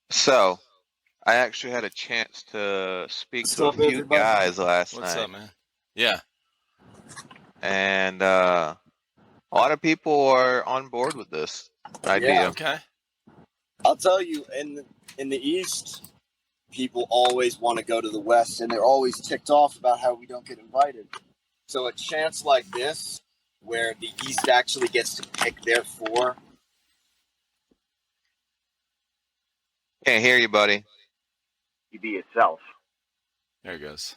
So, I actually had a chance to speak What's to a up, few everybody? guys last What's night. up, man? Yeah. And a lot of people are on board with this idea. Yeah. Okay. I'll tell you, in the East, people always want to go to the West, and they're always ticked off about how we don't get invited. So a chance like this, where the East actually gets to pick their four. Can't hear you, buddy. Be itself. There it goes.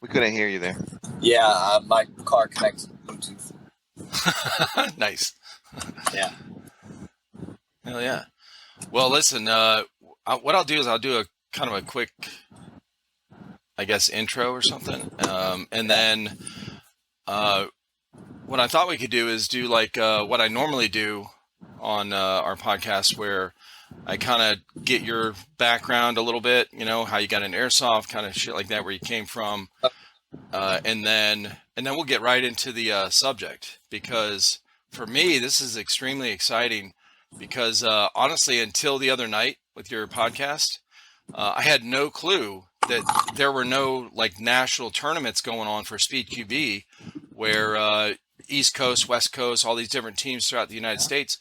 We couldn't hear you there. Yeah, my car connects to Bluetooth. Nice. Yeah. Hell yeah. Well, listen, what I'll do is I'll do a kind of a quick, I guess, intro or something. And then what I thought we could do is do like what I normally do on our podcast, where I kind of get your background a little bit, you know, how you got into airsoft, kind of shit like that, where you came from. And then we'll get right into the subject, because for me, this is extremely exciting, because honestly, until the other night with your podcast, I had no clue that there were no like national tournaments going on for Speed QB, where East Coast, West Coast, all these different teams throughout the United States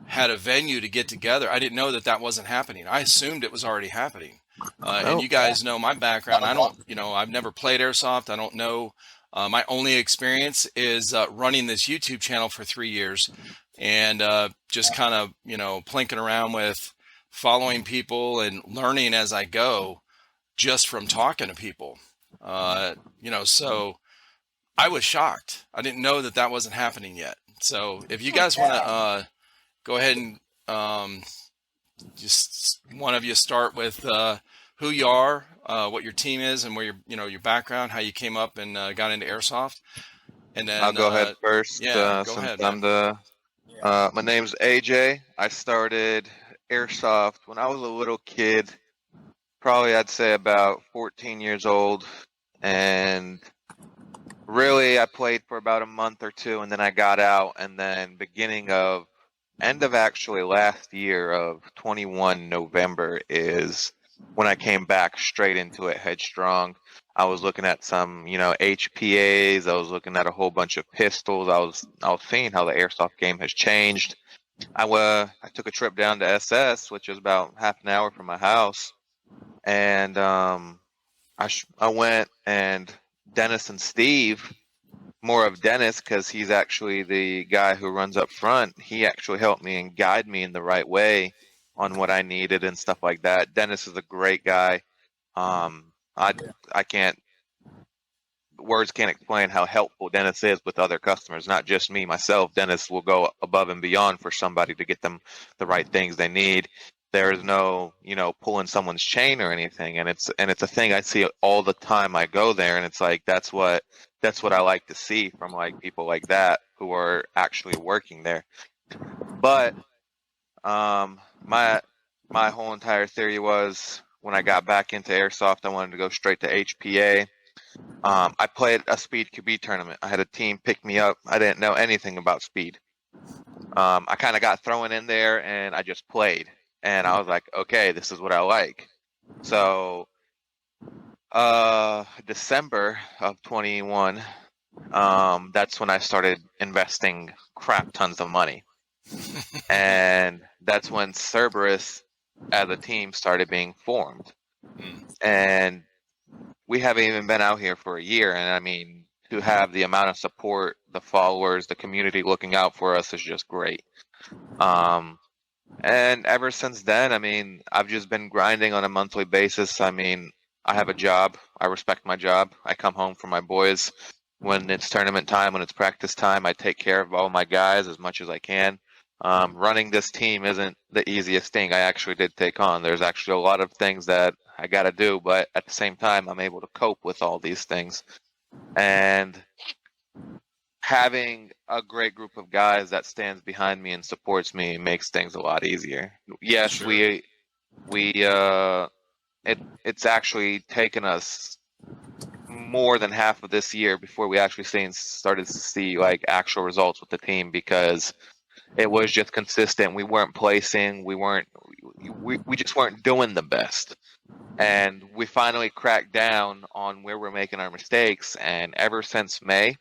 had a venue to get together. I didn't know that that wasn't happening. I assumed it was already happening. And you guys know my background. I don't, you know, I've never played airsoft. I don't know. My only experience is running this YouTube channel for 3 years, and just kind of, you know, plinking around with following people and learning as I go, just from talking to people. You know, so I was shocked. I didn't know that that wasn't happening yet. So if you guys want to go ahead and just one of you start with who you are, what your team is, and where your background, how you came up and got into airsoft. And then I'll go ahead first. Yeah, go since ahead. I'm my name's AJ. I started airsoft when I was a little kid, probably I'd say about 14 years old, and really I played for about a month or two, and then I got out, and then end of actually last year of 21 November is when I came back straight into it headstrong. I was looking at some, HPAs. I was looking at a whole bunch of pistols. I was seeing how the airsoft game has changed. I took a trip down to SS, which is about half an hour from my house, and I went, and Dennis and Steve, more of Dennis, because he's actually the guy who runs up front. He actually helped me and guide me in the right way on what I needed and stuff like that. Dennis is a great guy. Words can't explain how helpful Dennis is with other customers, not just me, myself. Dennis will go above and beyond for somebody to get them the right things they need. There is no, pulling someone's chain or anything. And it's a thing I see all the time I go there. And it's like, that's what I like to see from like people like that who are actually working there. But my whole entire theory was, when I got back into airsoft, I wanted to go straight to HPA. I played a Speed QB tournament. I had a team pick me up. I didn't know anything about speed. I kind of got thrown in there, and I just played. And I was like, okay, this is what I like. So December of 21, that's when I started investing crap tons of money. And that's when Cerberus as a team started being formed. And we haven't even been out here for a year. And I mean, to have the amount of support, the followers, the community looking out for us is just great. And ever since then, I mean, I've just been grinding on a monthly basis. I mean, I have a job. I respect my job. I come home for my boys when it's tournament time, when it's practice time. I take care of all my guys as much as I can. Running this team isn't the easiest thing I actually did take on. There's actually a lot of things that I got to do, but at the same time, I'm able to cope with all these things. And having a great group of guys that stands behind me and supports me makes things a lot easier. Yes, sure. It's actually taken us more than half of this year before we actually started to see like actual results with the team, because it was just consistent. We weren't placing. We just weren't doing the best. And we finally cracked down on where we're making our mistakes. And ever since May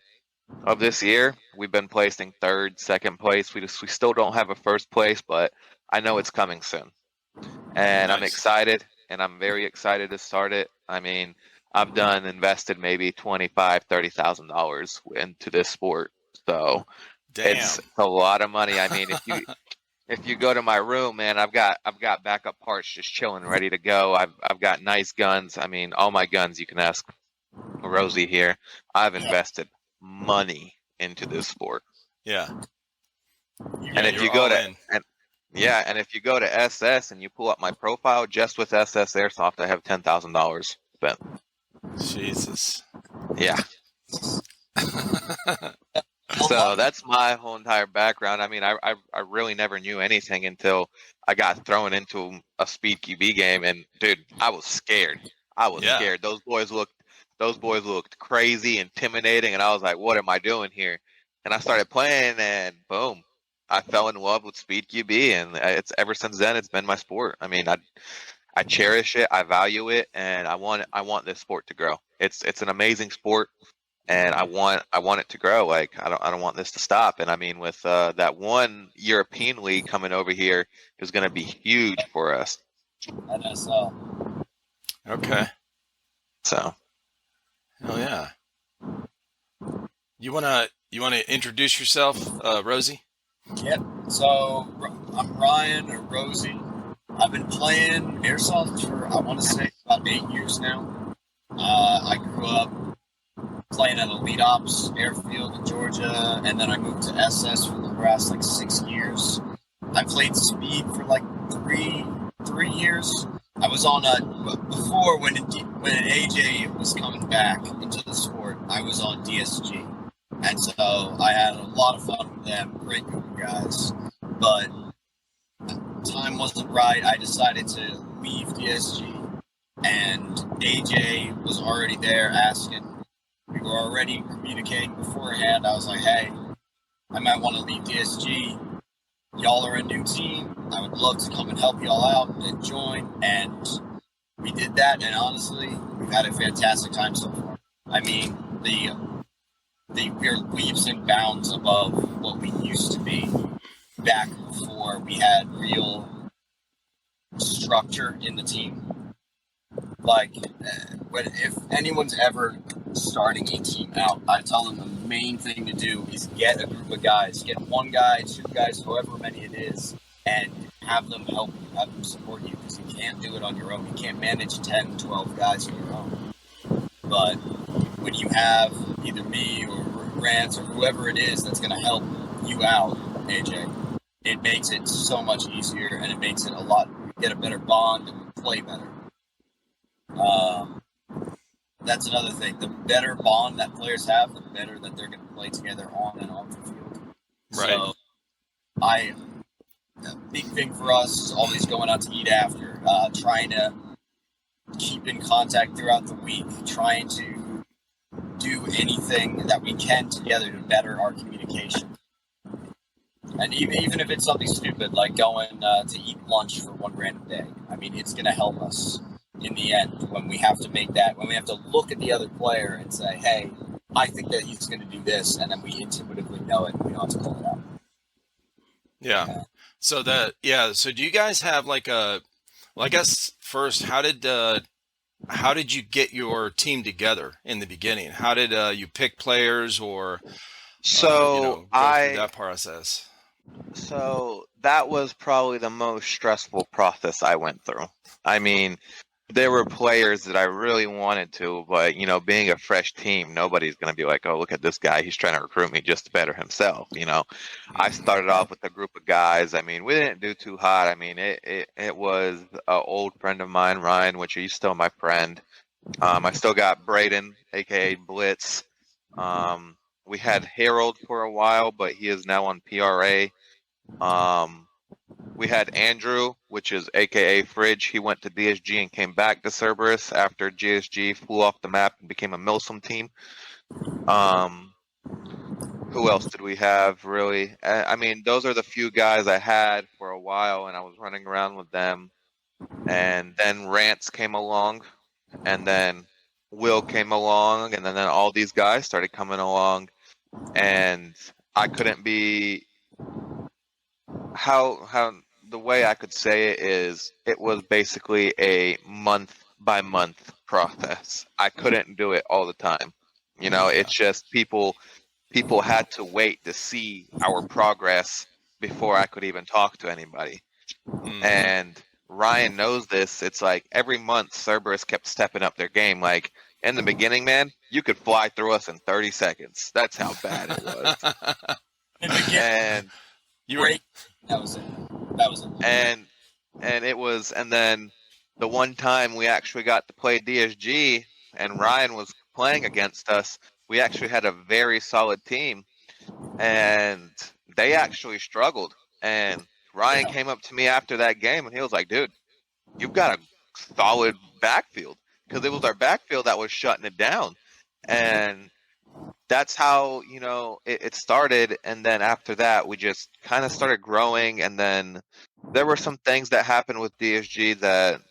of this year, we've been placing third, second place. We still don't have a first place, but I know it's coming soon. And I'm Nice. excited, and I'm very excited to start it. I mean, I've invested maybe $25,000-$30,000 into this sport, so Damn. it's a lot of money. I mean, if you go to my room, man, I've got backup parts just chilling, ready to go. I've got nice guns. I mean, all my guns. You can ask Rosey here. I've invested money into this sport. Yeah. And if you go to and if you go to SS and you pull up my profile, just with SS Airsoft, I have $10,000 spent. Jesus. Yeah. So that's my whole entire background. I mean, I really never knew anything until I got thrown into a speed QB game, and dude, I was scared. Scared. Those boys looked crazy, intimidating, and I was like, what am I doing here? And I started playing, and boom, I fell in love with speed QB, and it's ever since then it's been my sport. I mean, I cherish it, I value it, and I want this sport to grow. It's an amazing sport, and I want it to grow. Like I don't want this to stop. And I mean, with that one European league coming over here is going to be huge for us. NSL. Okay. So. Oh yeah. You wanna introduce yourself, Rosey? Yep. So I'm Ryan or Rosey. I've been playing airsoft for I want to say about 8 years now. I grew up playing at Elite Ops Airfield in Georgia, and then I moved to SS for the last like 6 years. I played speed for like three years. I was on before when AJ was coming back into the sport. I was on DSG, and so I had a lot of fun with them. Great group of guys, but time wasn't right. I decided to leave DSG, and AJ was already there asking. We were already communicating beforehand. I was like, hey, I might want to leave DSG. Y'all are a new team. I would love to come and help y'all out and join. And we did that. And honestly, we've had a fantastic time so far. I mean, we're leaps and bounds above what we used to be back before we had real structure in the team. Like, if anyone's ever starting a team out, I tell them the main thing to do is get a group of guys, get one guy, two guys, however many it is, and have them help you, have them support you, because you can't do it on your own. You can't manage 10, 12 guys on your own. But when you have either me or Grant or whoever it is that's going to help you out, AJ, it makes it so much easier, and it makes it you get a better bond and play better. That's another thing. The better bond that players have, the better that they're going to play together on and off the field. Right. So, a big thing for us is always going out to eat after, trying to keep in contact throughout the week, trying to do anything that we can together to better our communication. And even if it's something stupid, like going to eat lunch for one random day, I mean, it's going to help us in the end when we have to when we have to look at the other player and say, hey, I think that he's going to do this, and then we intuitively know it, and we don't have to call it out. Yeah. So do you guys have like I guess first, how did you get your team together in the beginning? How did you pick players or go through that process? So that was probably the most stressful process I went through. I mean, there were players that I really wanted to, but, being a fresh team, nobody's going to be like, oh, look at this guy. He's trying to recruit me just to better himself. I started off with a group of guys. I mean, we didn't do too hot. I mean, it was an old friend of mine, Ryan, which he's still my friend. I still got Braden, a.k.a. Blitz. We had Harold for a while, but he is now on PRA. We had Andrew, which is a.k.a. Fridge. He went to DSG and came back to Cerberus after GSG flew off the map and became a Milsom team. Who else did we have really? I mean, those are the few guys I had for a while, and I was running around with them. And then Rance came along, and then Will came along, and then all these guys started coming along, and I couldn't be how the way I could say it is it was basically a month by month process. I couldn't do it all the time. You know, it's just people had to wait to see our progress before I could even talk to anybody. And Ryan knows this. It's like every month Cerberus kept stepping up their game. Like in the beginning, man, you could fly through us in 30 seconds. That's how bad it was. And you were that was it. And it was, and then the one time we actually got to play DSG and Ryan was playing against us, we actually had a very solid team, and they actually struggled. And Ryan came up to me after that game, and he was like, "Dude, you've got a solid backfield," because it was our backfield that was shutting it down. And that's how, you know, it started. And then after that, we just kind of started growing. And then there were some things that happened with DSG that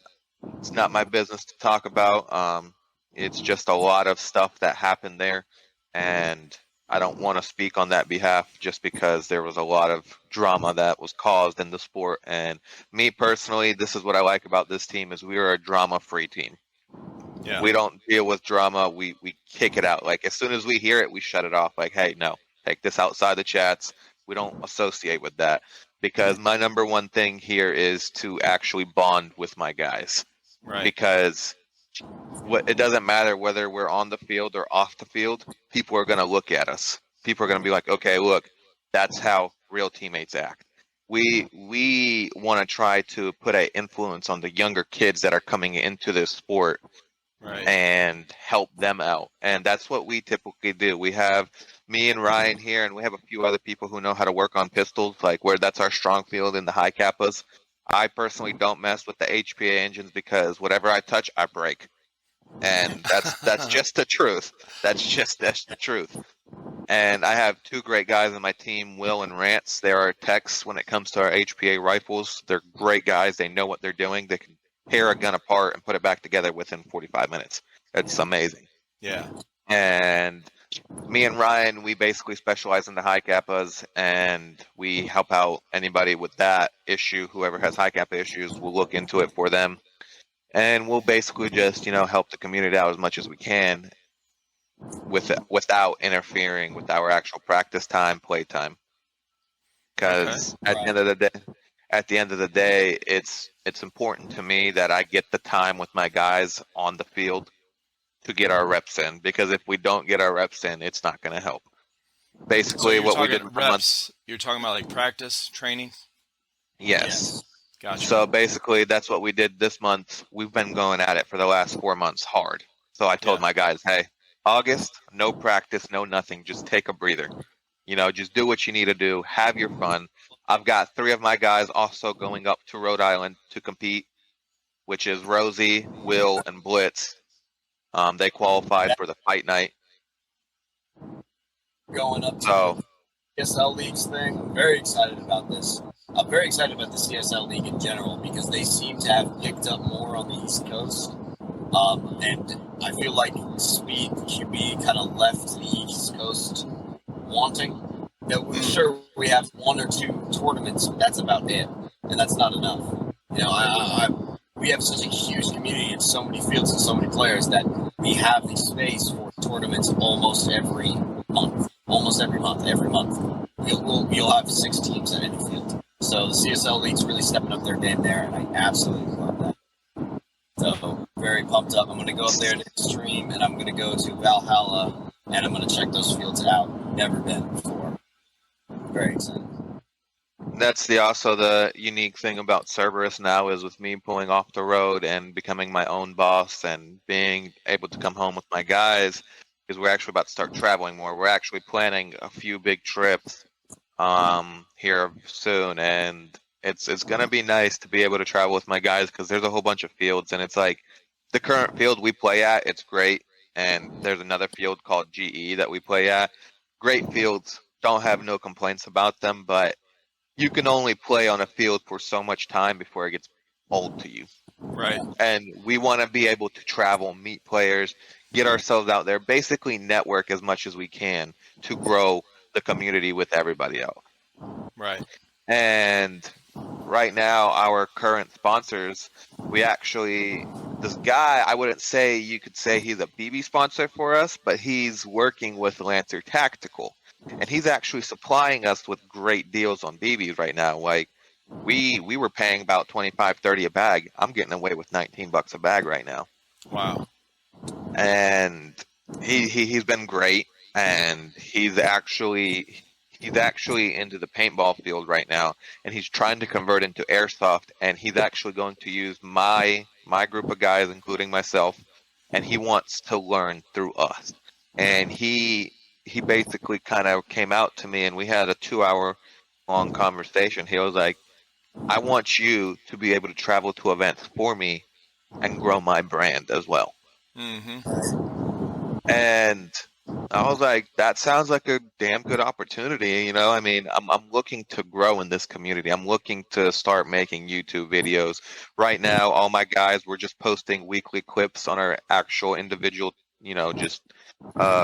it's not my business to talk about. It's just a lot of stuff that happened there, and I don't want to speak on that behalf just because there was a lot of drama that was caused in the sport. And me personally, this is what I like about this team is we are a drama-free team. Yeah. We don't deal with drama. We kick it out. Like as soon as we hear it, we shut it off. Like, hey, no, take this outside the chats. We don't associate with that, because my number one thing here is to actually bond with my guys. Right. Because it doesn't matter whether we're on the field or off the field. People are going to look at us. People are going to be like, okay, look, that's how real teammates act. We want to try to put an influence on the younger kids that are coming into this sport. Right. And help them out. And that's what we typically do. We have me and Ryan here, and we have a few other people who know how to work on pistols, like where that's our strong field in the high kappas. I personally don't mess with the HPA engines because whatever I touch, I break. And that's just the truth. That's the truth. And I have two great guys on my team, Will and Rance. They are techs when it comes to our HPA rifles. They're great guys. They know what they're doing. They can tear a gun apart and put it back together within 45 minutes. It's amazing. Yeah. And me and Ryan, we basically specialize in the high kappas, and we help out anybody with that issue. Whoever has high kappa issues, we'll look into it for them. And we'll basically just, you know, help the community out as much as we can without interfering with our actual practice time, play time. Because at the end of the day, it's important to me that I get the time with my guys on the field to get our reps in. Because if we don't get our reps in, it's not going to help. Basically, so what we did with reps, you're talking about like practice training. Yes. Gotcha. So basically, that's what we did this month. We've been going at it for the last 4 months hard. So I told my guys, hey, August, no practice, no nothing. Just take a breather. You know, just do what you need to do. Have your fun. I've got 3 of my guys also going up to Rhode Island to compete, which is Rosey, Will, and Blitz. They qualified for the fight night. Going up to the CSL Leagues thing, I'm very excited about this. I'm very excited about the CSL League in general because they seem to have picked up more on the East Coast. And I feel like Speed QB kind of left the East Coast wanting. That we're sure we have 1 or 2 tournaments, but that's about it, and that's not enough. You know, we have such a huge community and so many fields and so many players that we have the space for tournaments almost every month. Every month. We'll have 6 teams in any field. So the CSL League's really stepping up their game there, and I absolutely love that. So very pumped up. I'm going to go up there to Extreme, and I'm going to go to Valhalla, and I'm going to check those fields out. Never been before. Very excited. That's also the unique thing about Cerberus now is with me pulling off the road and becoming my own boss and being able to come home with my guys, because we're actually about to start traveling more. We're actually planning a few big trips here soon, and it's gonna be nice to be able to travel with my guys because there's a whole bunch of fields, and it's like the current field we play at, it's great, and there's another field called GE that we play at. Great fields, don't have no complaints about them, but you can only play on a field for so much time before it gets old to you. Right. And we want to be able to travel, meet players, get ourselves out there, basically network as much as we can to grow the community with everybody else. Right. And right now, our current sponsors, this guy, I wouldn't say you could say he's a BB sponsor for us, but he's working with Lancer Tactical. And he's actually supplying us with great deals on BBs right now. Like, we were paying about 25, 30 a bag. I'm getting away with $19 a bag right now. Wow. And he's been great, and he's actually into the paintball field right now, and he's trying to convert into airsoft, and he's actually going to use my group of guys, including myself, and he wants to learn through us. And he basically kind of came out to me, and we had a 2-hour long conversation. He was like, I want you to be able to travel to events for me and grow my brand as well. Mm-hmm. And I was like, that sounds like a damn good opportunity. You know, I mean, I'm looking to grow in this community. I'm looking to start making YouTube videos. Right now, all my guys, we're just posting weekly clips on our actual individual, just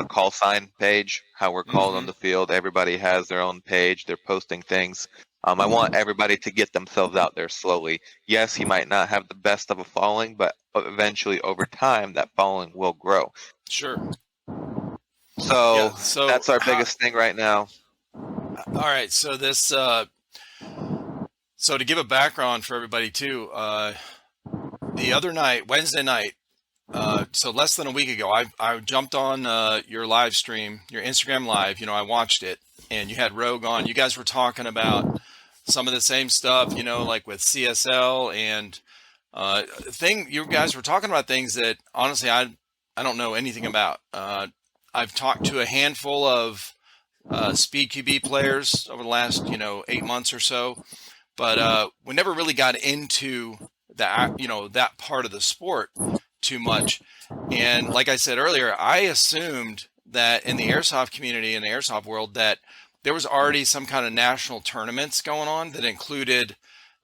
call sign page, how we're called on the field. Everybody has their own page. They're posting things. I want everybody to get themselves out there slowly. Yes, he might not have the best of a following, but eventually over time, that following will grow. Sure. So, so that's our biggest thing right now. All right. So this, so to give a background for everybody too, the other night, Wednesday night, so less than a week ago, I jumped on your live stream, your Instagram live. I watched it, and you had Rogue on. You guys were talking about some of the same stuff, like with CSL and you guys were talking about things that honestly I don't know anything about. I've talked to a handful of Speed QB players over the last 8 months or so, but we never really got into that that part of the sport too much. And like I said earlier, I assumed that in the airsoft community, in the airsoft world, that there was already some kind of national tournaments going on that included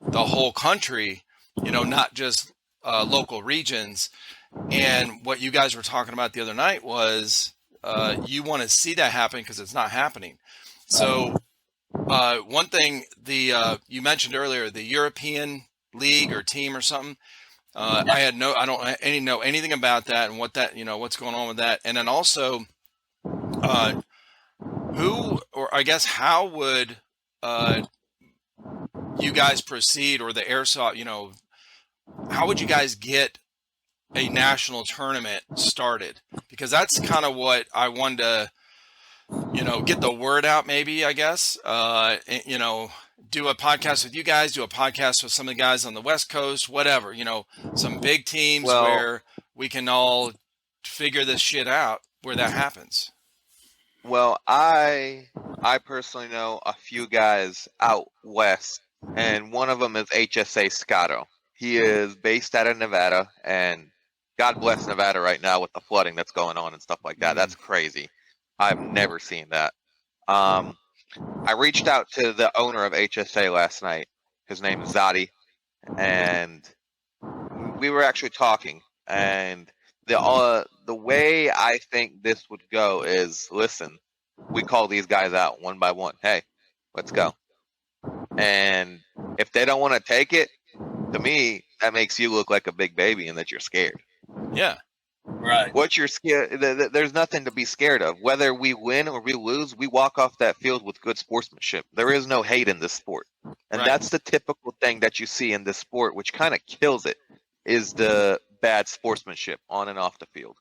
the whole country, not just local regions. And what you guys were talking about the other night was you want to see that happen because it's not happening. So one thing you mentioned earlier, the European league or team or something. I don't know anything about that and what that, what's going on with that. And then also, how would you guys proceed, or the airsoft, how would you guys get a national tournament started? Because that's kind of what I wanted to, get the word out, maybe, I guess, do a podcast with you guys, do a podcast with some of the guys on the West Coast, whatever, some big teams where we can all figure this shit out where that happens. Well, I personally know a few guys out west, and one of them is HSAcado. He is based out of Nevada, and God bless Nevada right now with the flooding that's going on and stuff like that. That's crazy. I've never seen that. I reached out to the owner of HSA last night. His name is Zadi, and we were actually talking. And the way I think this would go is, listen, we call these guys out one by one. Hey, let's go. And if they don't want to take it, to me, that makes you look like a big baby and that you're scared. Yeah. Right. What you're scared, there's nothing to be scared of. Whether we win or we lose, we walk off that field with good sportsmanship. There is no hate in this sport. And that's the typical thing that you see in this sport, which kind of kills it, is the bad sportsmanship on and off the field.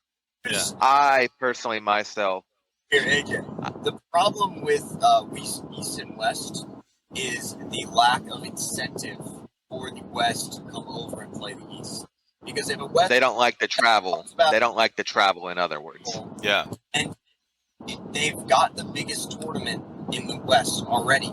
Yeah. I personally, myself. Here, AJ, the problem with East and West is the lack of incentive for the West to come over and play the East. Because if a West, they don't like to travel. They don't like to travel, in other words. Yeah. And they've got the biggest tournament in the West already.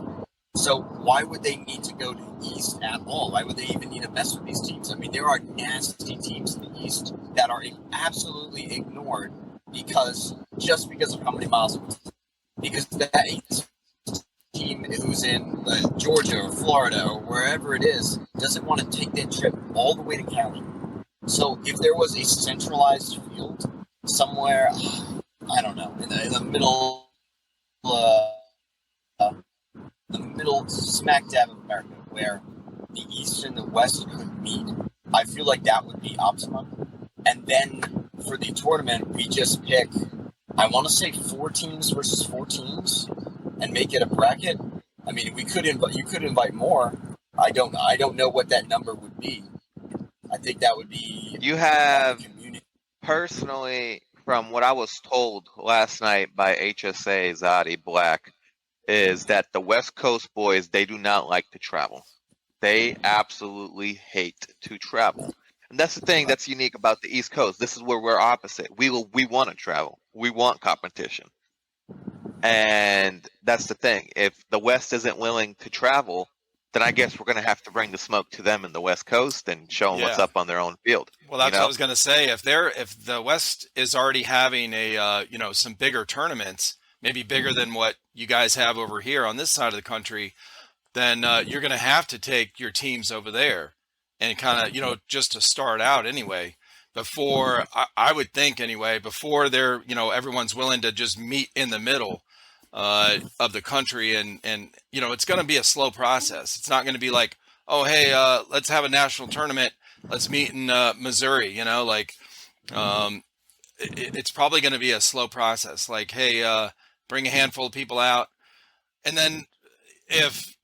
So why would they need to go to the East at all? Why would they even need to mess with these teams? I mean, there are nasty teams in the East that are absolutely ignored because of how many miles it was. Because that team who's in Georgia or Florida or wherever it is doesn't want to take that trip all the way to Cali. So if there was a centralized field somewhere, I don't know, in the middle, the middle smack dab of America, where the East and the West could meet, I feel like that would be optimum. And then for the tournament, we just pick, I want to say 4 teams versus 4 teams, and make it a bracket. I mean, you could invite more. I don't know what that number would be. I think that would be. You have, personally, from what I was told last night by HSA Zadi Black, is that the West Coast boys, they do not like to travel. They absolutely hate to travel. And that's the thing that's unique about the East Coast. This is where we're opposite. We want to travel. We want competition. And that's the thing. If the West isn't willing to travel, then I guess we're going to have to bring the smoke to them in the West Coast and show them what's up on their own field. Well, that's what I was going to say. If the West is already having a some bigger tournaments, maybe bigger than what you guys have over here on this side of the country, then you're going to have to take your teams over there and kind of, just to start out anyway, before I would think anyway, before they're, everyone's willing to just meet in the middle of the country. And it's going to be a slow process. It's not going to be like, oh, hey, let's have a national tournament. Let's meet in Missouri, it's probably going to be a slow process. Like, hey, bring a handful of people out. And then if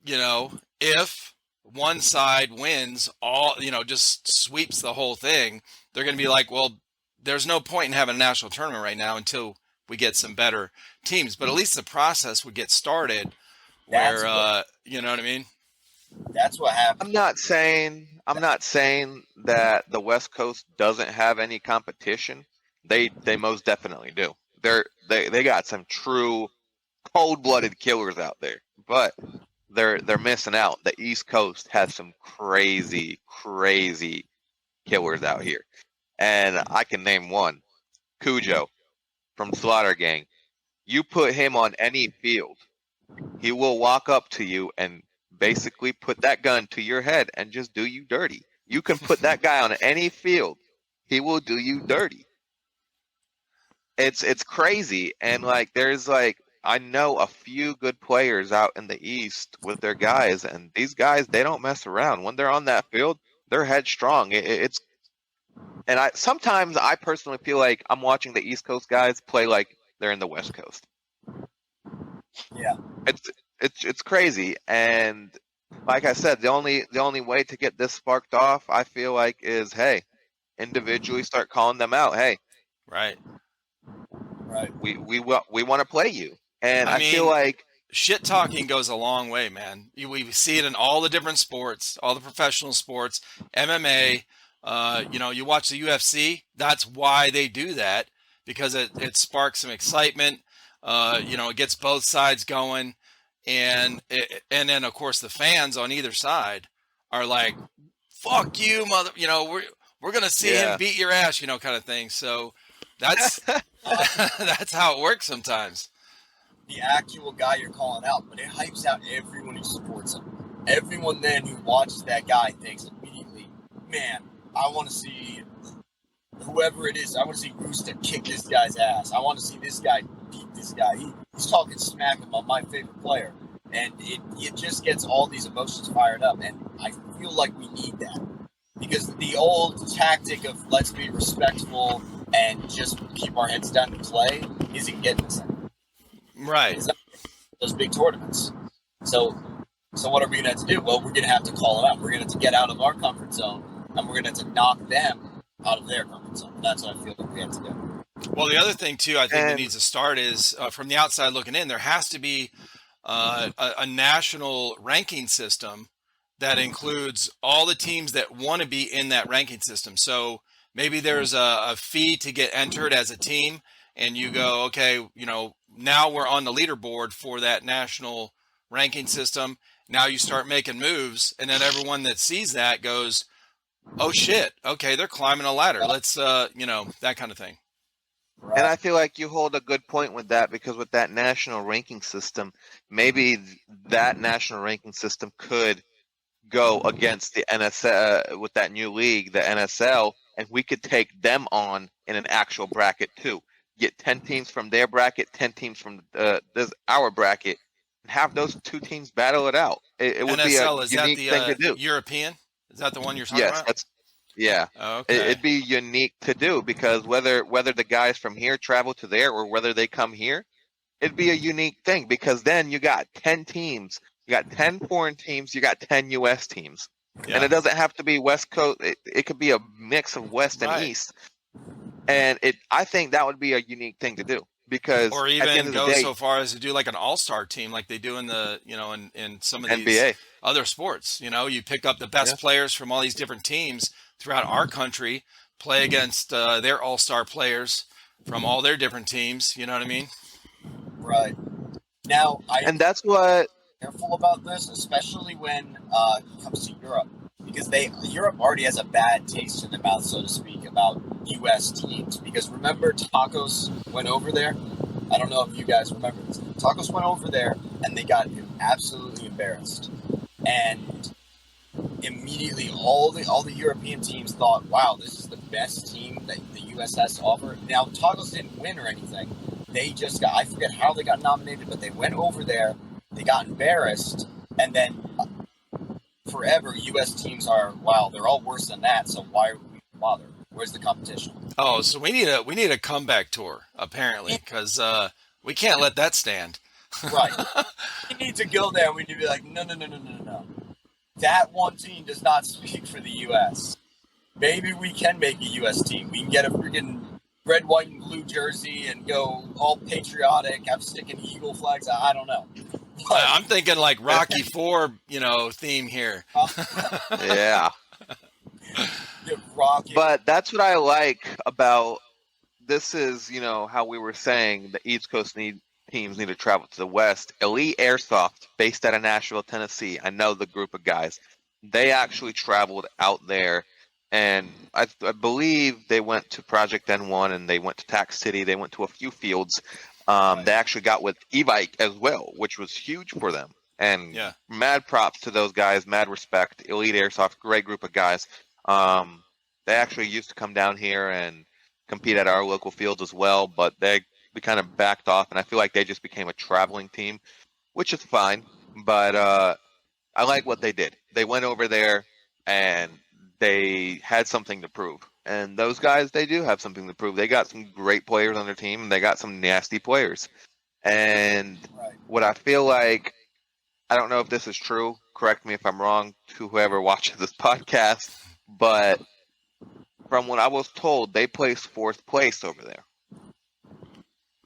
one side wins all, just sweeps the whole thing, they're going to be like, well, there's no point in having a national tournament right now until we get some better teams. But at least the process would get started where, you know what I mean? That's what happened. I'm not saying that the West Coast doesn't have any competition. They most definitely do. They got some true cold-blooded killers out there, but they're missing out. The East Coast has some crazy killers out here, and I can name one, Cujo from Slaughter Gang. You put him on any field, he will walk up to you and basically put that gun to your head and just do you dirty. You can put that guy on any field, he will do you dirty. It's crazy, and I know a few good players out in the East with their guys, and these guys, they don't mess around. When they're on that field, they're headstrong. Sometimes I personally feel like I'm watching the East Coast guys play like they're in the West Coast. Yeah, it's crazy, and like I said, the only way to get this sparked off, I feel like, is, hey, individually start calling them out. Hey, right. We want to play you. And I feel like shit talking goes a long way, man. We see it in all the different sports, all the professional sports, MMA. You watch the UFC. That's why they do that, because it sparks some excitement. It gets both sides going, and then of course the fans on either side are like, "Fuck you, mother!" We're gonna see him beat your ass, kind of thing. So that's that's how it works sometimes. The actual guy you're calling out, but it hypes out everyone who supports him. Everyone then who watches that guy thinks immediately, man, I want to see whoever it is. I want to see Rooster kick this guy's ass. I want to see this guy beat this guy. He's talking smack about my favorite player. And it just gets all these emotions fired up. And I feel like we need that. Because the old tactic of let's be respectful and just keep our heads down and play isn't getting us anywhere. Right. Those big tournaments. So what are we going to have to do? Well, we're going to have to call it out. We're going to have to get out of our comfort zone, and we're going to have to knock them out of their comfort zone. That's what I feel like we have to do. Well, the other thing, too, I think that needs to start is, from the outside looking in, there has to be a national ranking system that includes all the teams that want to be in that ranking system. So maybe there's a fee to get entered as a team, and you go, okay, now we're on the leaderboard for that national ranking system. Now you start making moves, and then everyone that sees that goes, oh shit, okay, they're climbing a ladder. Let's, that kind of thing. Right. And I feel like you hold a good point with that, because with that national ranking system, maybe that national ranking system could go against the NSL with that new league, the NSL, and we could take them on in an actual bracket too. Get 10 teams from their bracket, 10 teams from our bracket, and have those two teams battle it out. It would be a NSL, is that unique thing to the do. European? Is that the one you're talking Yes, about? yeah. Okay. It'd be unique to do, because whether the guys from here travel to there or whether they come here, it'd be a unique thing, because then you got 10 teams, you got 10 foreign teams, you got 10 US teams. And Yeah. it doesn't have to be West Coast, it could be a mix of West and Right. East. And I think that would be a unique thing to do, because Or at the end even of the go day, so far as to do like an all-star team like they do in the, in some of these NBA. other sports. You pick up the best Yeah. players from all these different teams throughout our country, play against their all-star players from all their different teams. You know what I mean? Right. Now, And that's what careful about this, especially when it comes to Europe, because Europe already has a bad taste in their mouth, so to speak, about U.S. teams. Because remember, Tacos went over there. I don't know if you guys remember this. Tacos went over there and they got absolutely embarrassed, and immediately all the European teams thought, "Wow, this is the best team that the U.S. has to offer." Now, Tacos didn't win or anything. They just got—I forget how they got nominated, but they went over there. They got embarrassed, and then forever U.S. teams are, wow, they're all worse than that. So why would we bother? Where's the competition? Oh, so we need a comeback tour apparently, because we can't let that stand. Right. We need to go there. We need to be like, no. That one team does not speak for the U.S. Maybe we can make a U.S. team. We can get a freaking red, white, and blue jersey and go all patriotic, have sticking eagle flags. I don't know. But, I'm thinking like Rocky IV, theme here. yeah. Rocky. But that's what I like about this is, how we were saying the East Coast teams need to travel to the West. Elite Airsoft, based out of Nashville, Tennessee. I know the group of guys. They actually traveled out there, and I believe they went to Project N1 and they went to Tax City. They went to a few fields. They actually got with e-bike as well, which was huge for them. And Yeah. mad props to those guys, mad respect. Elite Airsoft, great group of guys. They actually used to come down here and compete at our local fields as well, but we kind of backed off, and I feel like they just became a traveling team, which is fine. But I like what they did. They went over there and they had something to prove. And those guys, they do have something to prove. They got some great players on their team, and they got some nasty players. And what I feel like, I don't know if this is true, correct me if I'm wrong, to whoever watches this podcast, but from what I was told, they placed 4th place over there.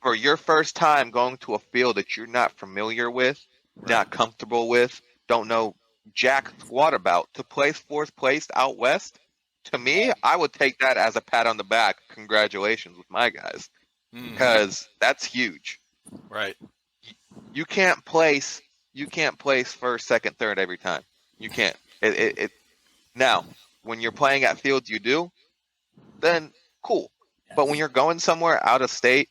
For your first time going to a field that you're not familiar with, not comfortable with, don't know jack squat about, to place 4th place out west, to me, I would take that as a pat on the back. Congratulations with my guys, because that's huge. Right. You can't place first, second, third every time. You can't. Now, when you're playing at fields you do, then cool. But when you're going somewhere out of state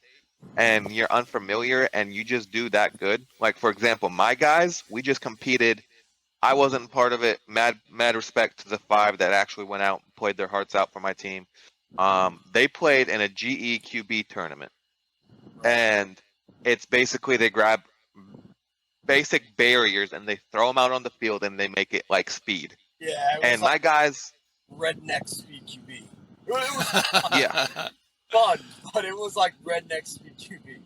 and you're unfamiliar and you just do that good, like for example, my guys, we just competed. I wasn't part of it. Mad respect to the 5 that actually went out and played their hearts out for my team. They played in a GEQB tournament, and it's basically they grab basic barriers and they throw them out on the field and they make it like speed. Yeah. And my guys, redneck speed QB. It was yeah. fun, but it was like redneck speed QB.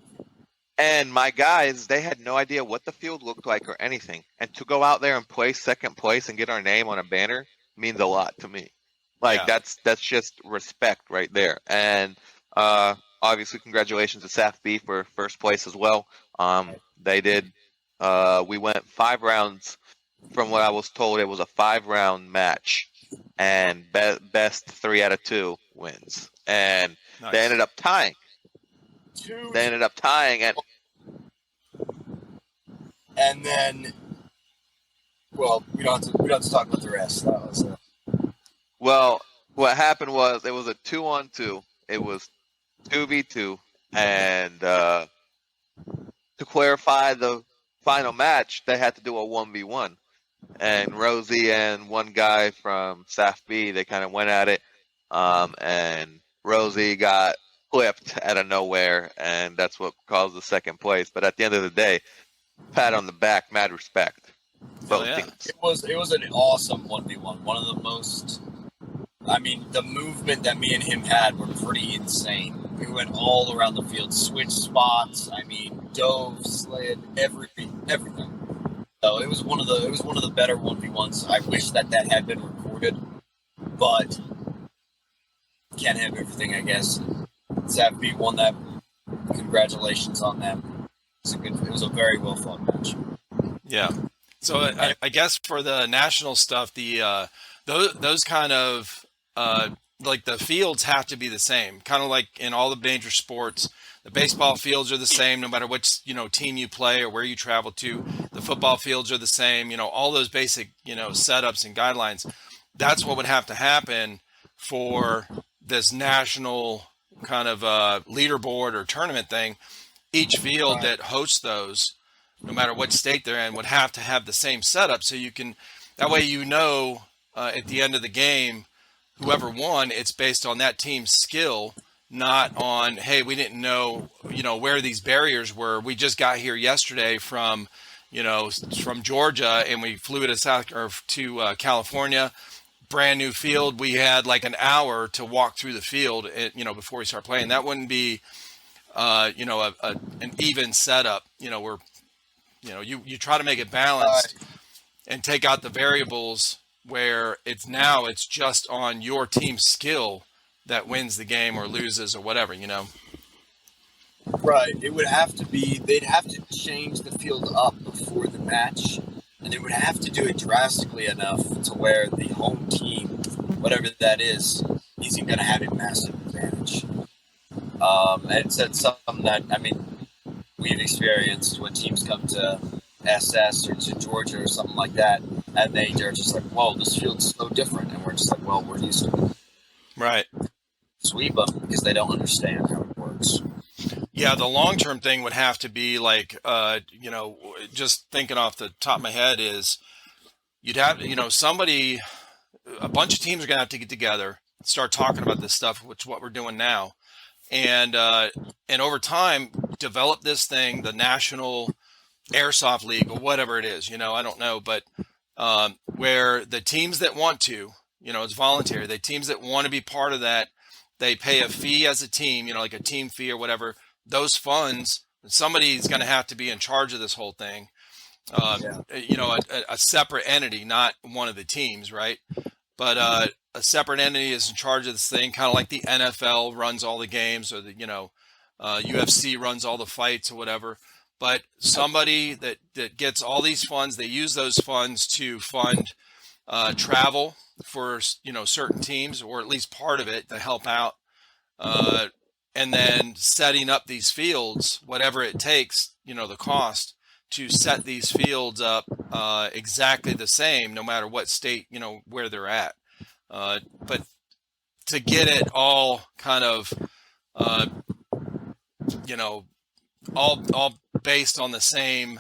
And my guys, they had no idea what the field looked like or anything. And to go out there and play 2nd place and get our name on a banner means a lot to me. Like that's just respect right there. And obviously congratulations to SAFB for 1st place as well. They did. We went 5 rounds. From what I was told, it was a 5-round match, and best 3 out of 2 wins. And Nice. they ended up tying. And then, well, we don't have to talk about the rest. That was Well, what happened was it was a 2-on-2. It was 2v2, and to clarify the final match, they had to do a 1v1. And Rosie and one guy from SAF B, they kind of went at it, and Rosie got flipped out of nowhere, and that's what caused the second place. But at the end of the day, pat on the back, mad respect, both yeah. teams. It was an awesome 1v1. One of the most. I mean, the movement that me and him had were pretty insane. We went all around the field, switched spots. I mean, dove, slid, everything. So it was one of the better 1v1s. I wish that had been recorded, but can't have everything, I guess. ZAFB won that. Congratulations on that. It was a very well fought match. Yeah. So I guess for the national stuff, the those kind of like the fields have to be the same, kind of like in all the major sports. The baseball fields are the same no matter which team you play or where you travel to. The football fields are the same. All those basic setups and guidelines. That's what would have to happen for this national kind of leaderboard or tournament thing. Each field that hosts those, no matter what state they're in, would have to have the same setup. So you can, that way at the end of the game, whoever won, it's based on that team's skill, not on, hey, we didn't know, where these barriers were. We just got here yesterday from Georgia, and we flew to California. Brand new field. We had like an hour to walk through the field, before we start playing. That wouldn't be, an even setup. Where, you try to make it balanced and take out the variables where it's just on your team's skill that wins the game or loses or whatever. Right. It would have to be. They'd have to change the field up before the match. And they would have to do it drastically enough to where the home team, whatever that is, isn't going to have a massive advantage. And it's something that, we've experienced when teams come to SS or to Georgia or something like that, and they're just like, whoa, this field's so different. And we're just like, well, we're used to it. Right. Sweep them because they don't understand how it works. Yeah, the long-term thing would have to be like, just thinking off the top of my head is you'd have, a bunch of teams are going to have to get together, start talking about this stuff, which is what we're doing now. And over time, develop this thing, the National Airsoft League or whatever it is, I don't know, but where the teams that want to, it's voluntary, the teams that want to be part of that, they pay a fee as a team, like a team fee or whatever. Those funds, somebody's going to have to be in charge of this whole thing. A separate entity, not one of the teams, right? But a separate entity is in charge of this thing, kind of like the NFL runs all the games, or the UFC runs all the fights or whatever. But somebody that gets all these funds, they use those funds to fund travel for certain teams, or at least part of it to help out, and then setting up these fields, whatever it takes, the cost to set these fields up exactly the same, no matter what state, where they're at. But to get it all kind of, all based on the same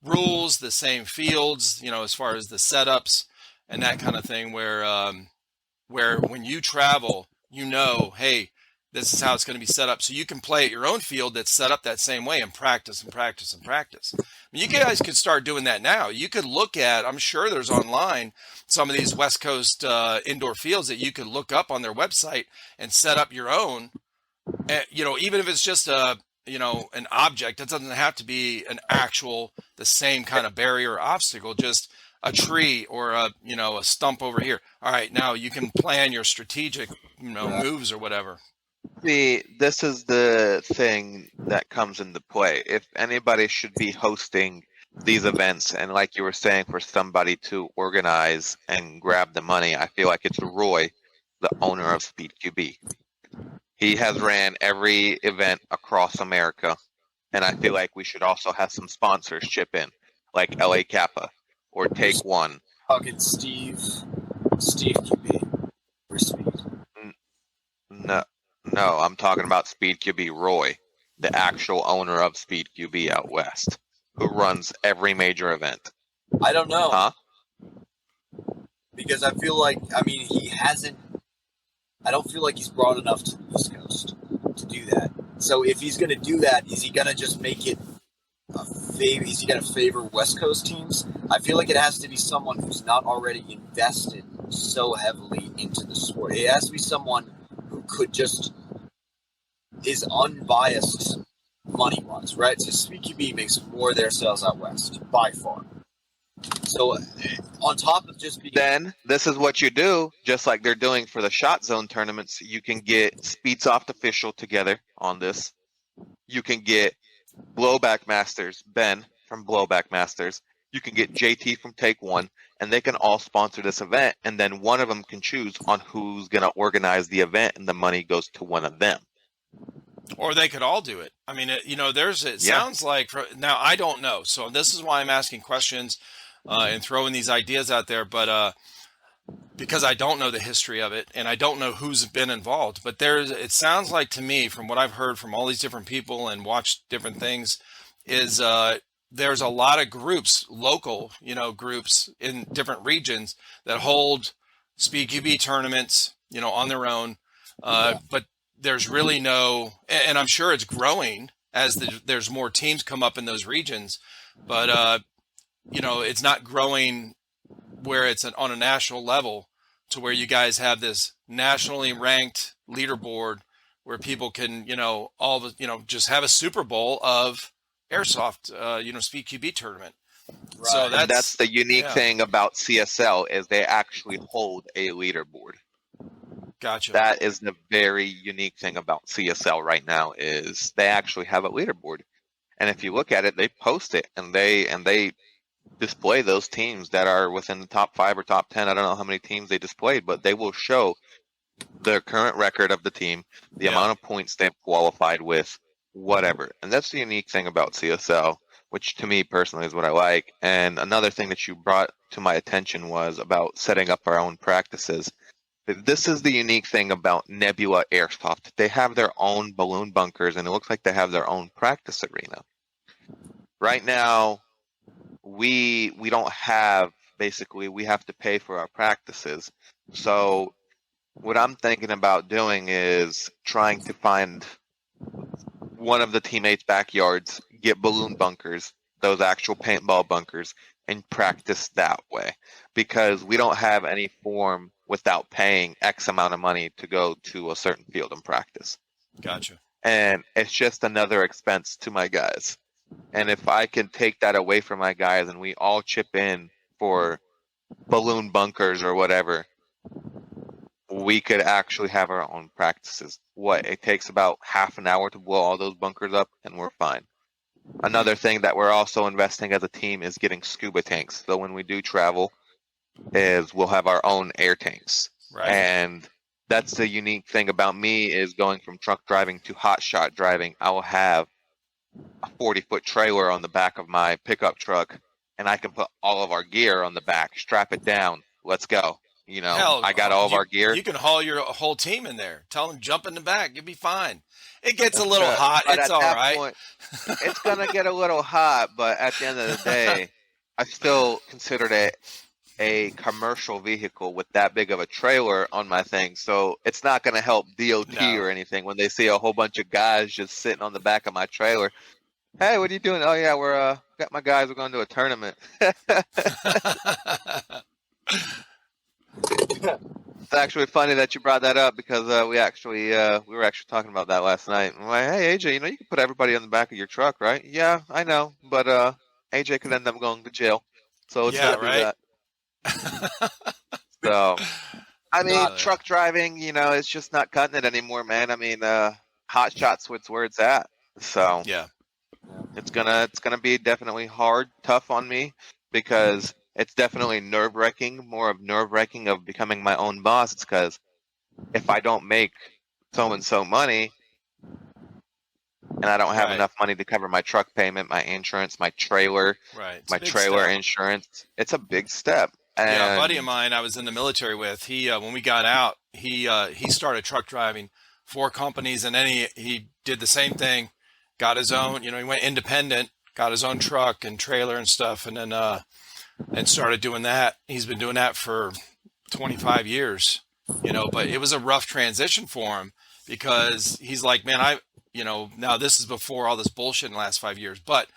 rules, the same fields, as far as the setups and that kind of thing, where when you travel, hey, this is how it's going to be set up. So you can play at your own field that's set up that same way and practice and practice and practice. You guys could start doing that now. You could look at, I'm sure there's online, some of these West Coast indoor fields that you could look up on their website and set up your own. Even if it's just an object, it doesn't have to be the same kind of barrier or obstacle, just a tree or a stump over here. All right, now you can plan your strategic, moves or whatever. See, this is the thing that comes into play. If anybody should be hosting these events, and like you were saying, for somebody to organize and grab the money, I feel like it's Roy, the owner of SpeedQB. He has ran every event across America, and I feel like we should also have some sponsors chip in, like LA Kappa or Take One. Fucking Steve QB for Speed. No, I'm talking about Speed QB Roy, the actual owner of Speed QB out west, who runs every major event. I don't know. Huh? Because I feel like, I mean, he hasn't, I don't feel like he's broad enough to the East Coast to do that. So if he's going to do that, is he going to just make it a favor? Is he going to favor West Coast teams? I feel like it has to be someone who's not already invested so heavily into the sport. It has to be someone who could just, is unbiased money-wise, right? So Speed QB makes more of their sales out west, by far. So on top of just being... Then this is what you do, just like they're doing for the Shot Zone tournaments. You can get Speedsoft Official together on this. You can get Blowback Masters, Ben from Blowback Masters. You can get JT from Take One, and they can all sponsor this event, and then one of them can choose on who's going to organize the event, and the money goes to one of them. Or they could all do it. I mean, sounds like, now I don't know. So this is why I'm asking questions and throwing these ideas out there. But because I don't know the history of it and I don't know who's been involved. But it sounds like to me, from what I've heard from all these different people and watched different things, is there's a lot of groups, local, groups in different regions that hold Speed QB tournaments, on their own. But there's really no, and I'm sure it's growing as there's more teams come up in those regions, but it's not growing where it's on a national level to where you guys have this nationally ranked leaderboard where people can, just have a Super Bowl of airsoft, Speed QB tournament. Right. So that's the unique thing about CSL is they actually hold a leaderboard. Gotcha. That is the very unique thing about CSL right now is they actually have a leaderboard. And if you look at it, they post it and they display those teams that are within the top 5 or top 10. I don't know how many teams they displayed, but they will show the current record of the team, the amount of points they've qualified with, whatever. And that's the unique thing about CSL, which to me personally is what I like. And another thing that you brought to my attention was about setting up our own practices. This is the unique thing about Nebula Airsoft. They have their own balloon bunkers, and it looks like they have their own practice arena. Right now, we don't have, basically, we have to pay for our practices. So what I'm thinking about doing is trying to find one of the teammates' backyards, get balloon bunkers, those actual paintball bunkers, and practice that way. Because we don't have any form without paying X amount of money to go to a certain field and practice. Gotcha. And it's just another expense to my guys. And if I can take that away from my guys and we all chip in for balloon bunkers or whatever, we could actually have our own practices. It takes about half an hour to blow all those bunkers up and we're fine. Another thing that we're also investing as a team is getting scuba tanks. So when we do travel, we'll have our own air tanks. Right. And that's the unique thing about me is going from truck driving to hot shot driving. I will have a 40-foot trailer on the back of my pickup truck, and I can put all of our gear on the back, strap it down, let's go. Hell, I got all of our gear. You can haul your whole team in there. Tell them jump in the back. You'll be fine. It gets a little hot. But it's at all that right. point, it's going to get a little hot, but at the end of the day, I still considered it a commercial vehicle with that big of a trailer on my thing. So it's not going to help DOT or anything when they see a whole bunch of guys just sitting on the back of my trailer. Hey, what are you doing? Oh, yeah, we're got my guys. We're going to a tournament. It's actually funny that you brought that up because we were actually talking about that last night. I'm like, hey, AJ, you can put everybody on the back of your truck, right? Yeah, I know, but AJ could end up going to jail. So let's not do that. So, I mean, truck driving, it's just not cutting it anymore, man. I mean, hot shots, where it's at. So yeah, it's gonna be definitely hard, tough on me because it's definitely nerve-wracking, more of nerve-wracking of becoming my own boss. It's because if I don't make so-and-so money and I don't have enough money to cover my truck payment, my insurance, my trailer, my trailer insurance, it's a big step. And a buddy of mine I was in the military with, he when we got out, he started truck driving 4 companies, and then he did the same thing, got his own, he went independent, got his own truck and trailer and stuff, and then and started doing that. He's been doing that for 25 years, but it was a rough transition for him because he's like, man, now this is before all this bullshit in the last 5 years, but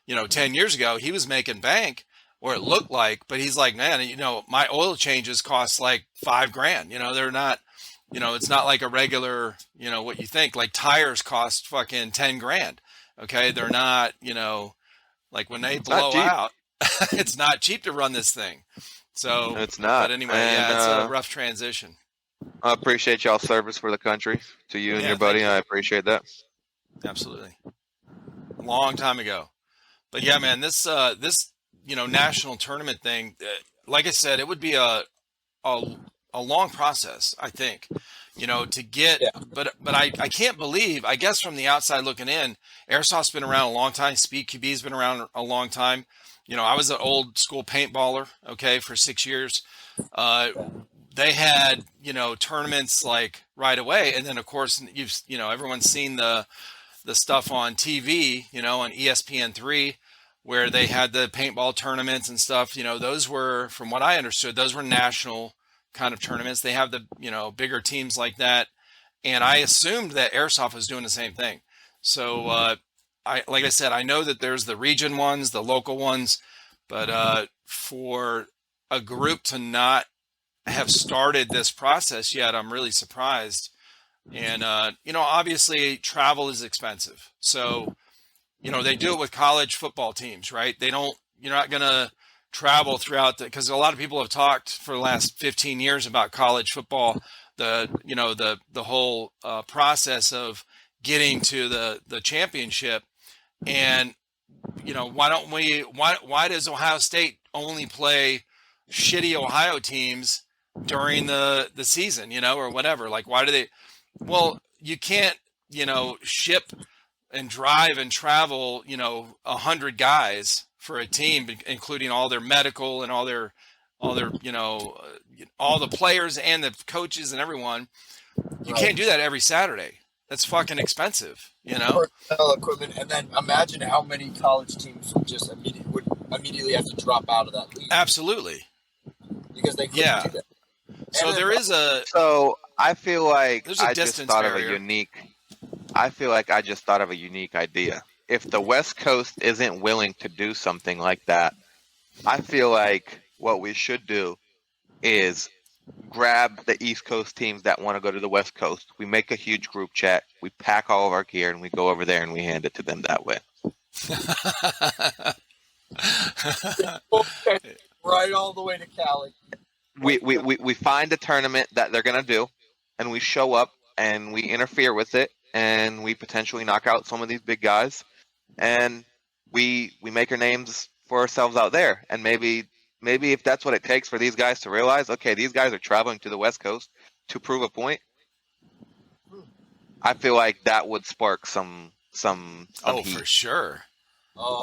10 years ago, he was making bank, or it looked like, but he's like, man, my oil changes cost like $5,000. They're not, it's not like a regular, what you think, like tires cost fucking 10 grand. Okay. They're not, like when they blow out, it's not cheap to run this thing. So it's not. But anyway, it's a rough transition. I appreciate y'all's service for the country, to you and your buddy. I appreciate that. Absolutely. A long time ago. But yeah, man, this national tournament thing, like I said, it would be a long process, I think, to get, but I can't believe, I guess from the outside looking in, Airsoft's been around a long time. Speed QB's been around a long time. I was an old school paintballer, okay, for 6 years. They had, tournaments like right away. And then of course, everyone's seen the stuff on TV, on ESPN3, where they had the paintball tournaments and stuff. Those were, from what I understood, those were national kind of tournaments. They have the, bigger teams like that. And I assumed that Airsoft was doing the same thing. So, like I said, I know that there's the region ones, the local ones, but for a group to not have started this process yet, I'm really surprised. And, obviously travel is expensive. So, they do it with college football teams, right? You're not going to travel throughout because a lot of people have talked for the last 15 years about college football, the whole process of getting to the championship. And, why does Ohio State only play shitty Ohio teams during the season, or whatever? Like, why do they, well, you can't, ship and drive and travel, 100 guys for a team, including all their medical and all their, all the players and the coaches and everyone. You can't do that every Saturday. That's fucking expensive, Personnel, equipment, and then imagine how many college teams would just immediately have to drop out of that league. Absolutely. Because they couldn't do that. So there is a. So I feel like I just thought of a unique. I feel like I just thought of a unique idea. If the West Coast isn't willing to do something like that, I feel like what we should do is grab the East Coast teams that want to go to the West Coast. We make a huge group chat. We pack all of our gear and we go over there and we hand it to them that way. Right all the way to Cali. We find a tournament that they're going to do, and we show up and we interfere with it, and we potentially knock out some of these big guys, and we make our names for ourselves out there. And maybe if that's what it takes for these guys to realize, okay, these guys are traveling to the West Coast to prove a point, I feel like that would spark some heat. For sure.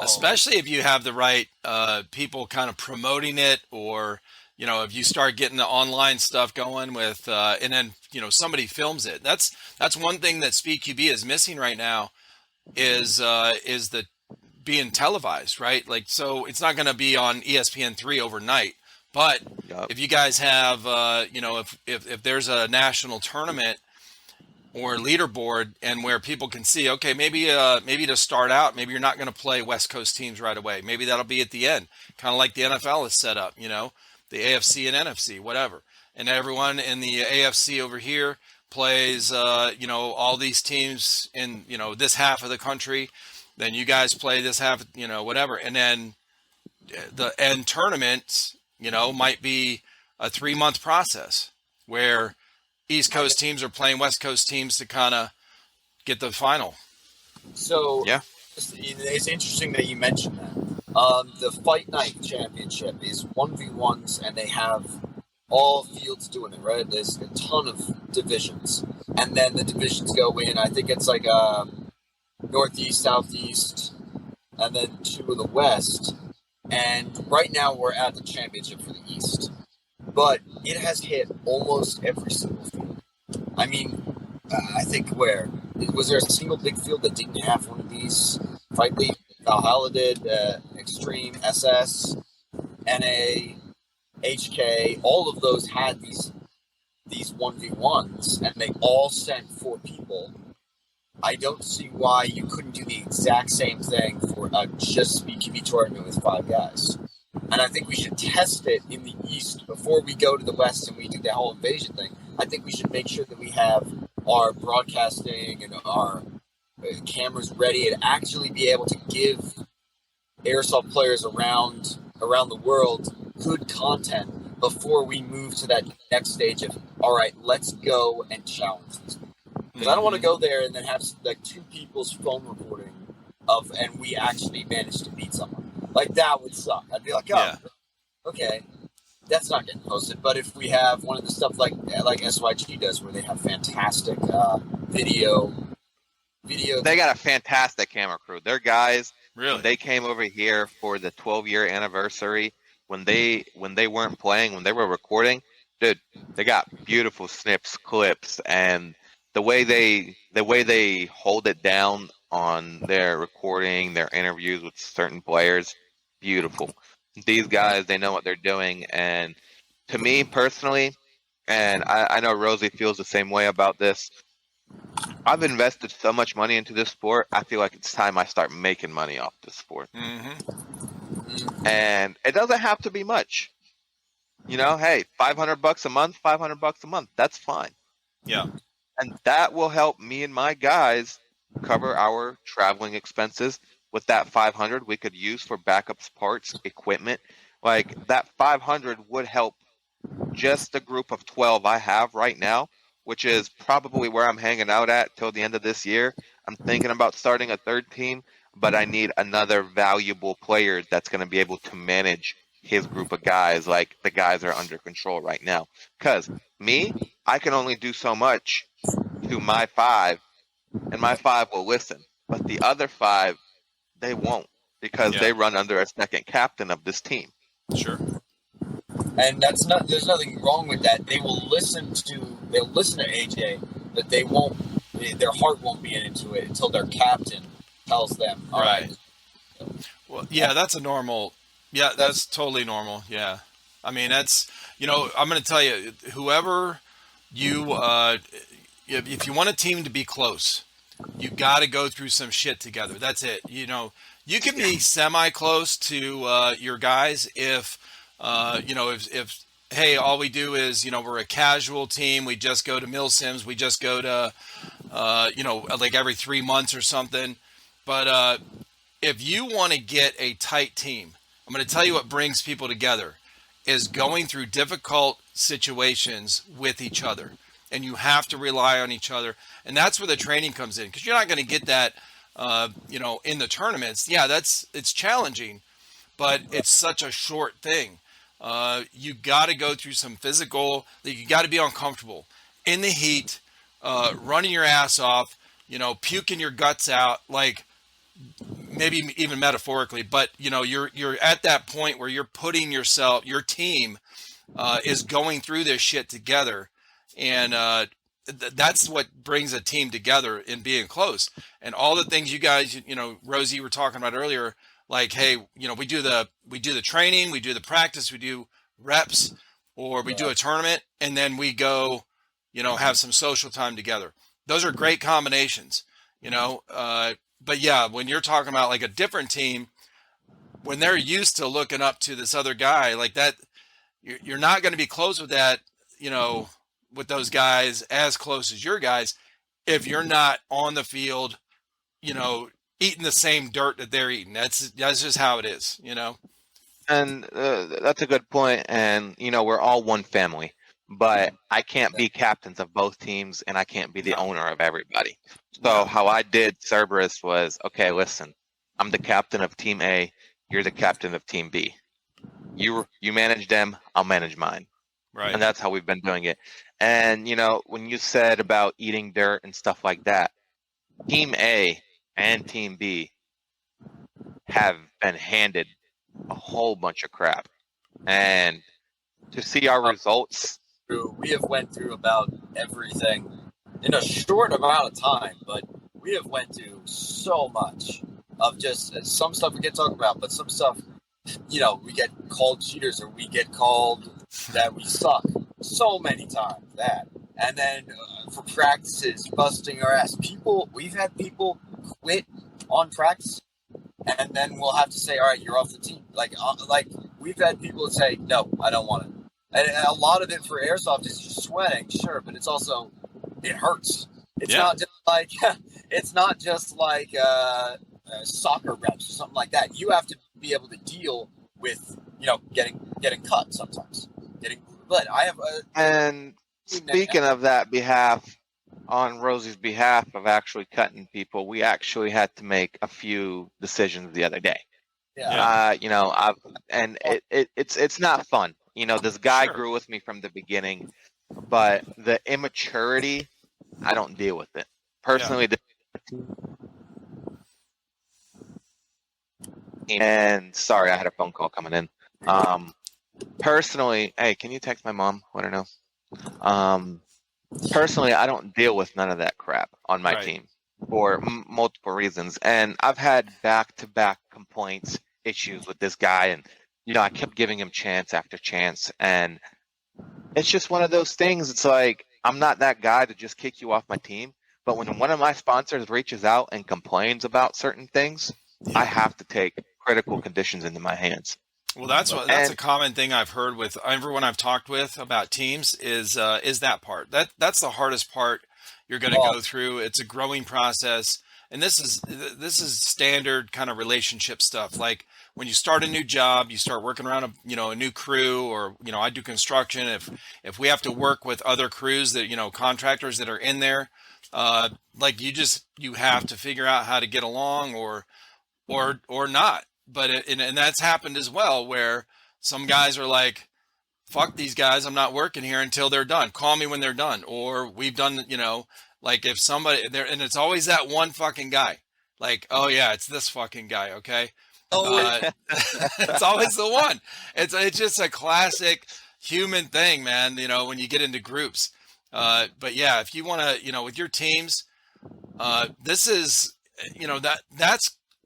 Especially if you have the right people kind of promoting it, or if you start getting the online stuff going with and then somebody films it. That's one thing that Speed QB is missing right now is the being televised, right? Like, so it's not going to be on ESPN3 overnight, but if you guys have if there's a national tournament or leaderboard, and where people can see, okay, maybe to start out, maybe you're not going to play West Coast teams right away. Maybe that'll be at the end, kind of like the NFL is set up, the AFC and NFC, whatever. And everyone in the AFC over here plays, all these teams in, this half of the country. Then you guys play this half, whatever. And then the end tournament, might be a 3-month process where East Coast teams are playing West Coast teams to kind of get the final. So yeah, it's interesting that you mentioned that. The Fight Night Championship is 1v1s, and they have all fields doing it, right? There's a ton of divisions, and then the divisions go in. I think it's like Northeast, Southeast, and then 2 of the West. And right now we're at the championship for the East. But it has hit almost every single field. I mean, I think where was there a single big field that didn't have one of these fight leagues? Valhalla did, Extreme, SS, NA, HK. All of those had these 1v1s, and they all sent 4 people. I don't see why you couldn't do the exact same thing for a just BQB tournament with 5 guys. And I think we should test it in the East before we go to the West and we do the whole invasion thing. I think we should make sure that we have our broadcasting and our cameras ready and actually be able to give airsoft players around the world good content before we move to that next stage of, all right, let's go and challenge these people. Because I don't want to go there and then have like 2 people's phone recording of, and we actually managed to beat someone. Like, that would suck. I'd be like, oh, okay, that's not getting posted. But if we have one of the stuff like SYG does, where they have fantastic video. They got a fantastic camera crew. Their guys, Really? when they came over here for the 12-year anniversary, when they weren't playing, when they were recording, dude, they got beautiful snips, clips, and the way they hold it down on their recording, their interviews with certain players, beautiful. These guys, they know what they're doing, and to me personally, and I know Rosie feels the same way about this, I've invested so much money into this sport, I feel like it's time I start making money off this sport. And it doesn't have to be much. You know, hey, $500 a month, $500 a month, that's fine. Yeah. And that will help me and my guys cover our traveling expenses. With that 500 we could use for backups, parts, equipment. Like, that 500 would help just the group of 12 I have right now, which is probably where I'm hanging out at till the end of this year. I'm thinking about starting a 3rd team, but I need another valuable player that's going to be able to manage his group of guys like the guys are under control right now. Because me, I can only do so much to my 5, and my 5 will listen. But the other 5, they won't, because they run under a second captain of this team. Sure. And there's nothing wrong with that. They'll listen to AJ, but they won't, their heart won't be into it until their captain tells them, all right. Well, yeah, that's totally normal. Yeah. I mean, that's, I'm going to tell you, whoever you, if you want a team to be close, you got to go through some shit together. That's it. You can be semi-close to your guys if, if hey, all we do is, we're a casual team. We just go to Milsims. We just go to, like every 3 months or something. But if you want to get a tight team, I'm going to tell you what brings people together is going through difficult situations with each other. And you have to rely on each other. And that's where the training comes in, because you're not going to get that, in the tournaments. Yeah, it's challenging, but it's such a short thing. You got to go through some physical, you got to be uncomfortable in the heat, running your ass off, puking your guts out, like maybe even metaphorically, but you're at that point where you're putting yourself, your team is going through this shit together. And that's what brings a team together in being close. And all the things you guys, Rosie, you were talking about earlier, like, hey, we do the training, we do the practice, we do reps, or we do a tournament, and then we go, have some social time together. Those are great combinations, but yeah, when you're talking about like a different team, when they're used to looking up to this other guy like that, you're not going to be close with that, with those guys as close as your guys, if you're not on the field, eating the same dirt that they're eating. That's just how it is, And that's a good point. And, we're all one family, but I can't be captains of both teams, and I can't be the owner of everybody. So how I did Cerberus was, okay, listen, I'm the captain of Team A. You're the captain of Team B. You manage them, I'll manage mine. Right. And that's how we've been doing it. And, when you said about eating dirt and stuff like that, Team A and Team B have been handed a whole bunch of crap. And to see our results, We have went through about everything in a short amount of time, but we have went through so much of just some stuff we can talk about, but some stuff, you know, we get called cheaters or we get called that we suck so many times that. And then for practices, busting our ass. We've had people quit on practice, and then we'll have to say, all right, you're off the team. Like we've had people say, no, I don't want it. And a lot of it for airsoft is just sweating, sure, but it's also, it hurts. It's not just like soccer reps or something like that. You have to be able to deal with, you know, getting cut sometimes, getting blood. I have And speaking of that behalf, on Rosie's behalf of actually cutting people, we actually had to make a few decisions the other day. You know, it's not fun. You know, this guy grew with me from the beginning, but the immaturity, I don't deal with it personally. And sorry, I had a phone call coming in. Personally, hey, can you text my mom? Let her know. Personally, I don't deal with none of that crap on my team for multiple reasons. And I've had back-to-back complaints, issues with this guy. And, you know, I kept giving him chance after chance. And it's just one of those things. It's like, I'm not that guy to just kick you off my team. But when one of my sponsors reaches out and complains about certain things, I have to take critical conditions into my hands. Well, that's a common thing I've heard with everyone I've talked with about teams is that part. That's the hardest part you're going to go through. It's a growing process, and this is standard kind of relationship stuff. Like when you start a new job, you start working around a new crew, or I do construction. If we have to work with other crews that contractors that are in there, like you have to figure out how to get along or not. But and that's happened as well, where some guys are like, fuck these guys, I'm not working here until they're done. Call me when they're done. Or we've done, like if somebody there, and it's always that one fucking guy. Like, oh yeah, it's this fucking guy, okay? It's always the one. It's just a classic human thing, man, when you get into groups. But yeah, if you want to, with your teams, this is,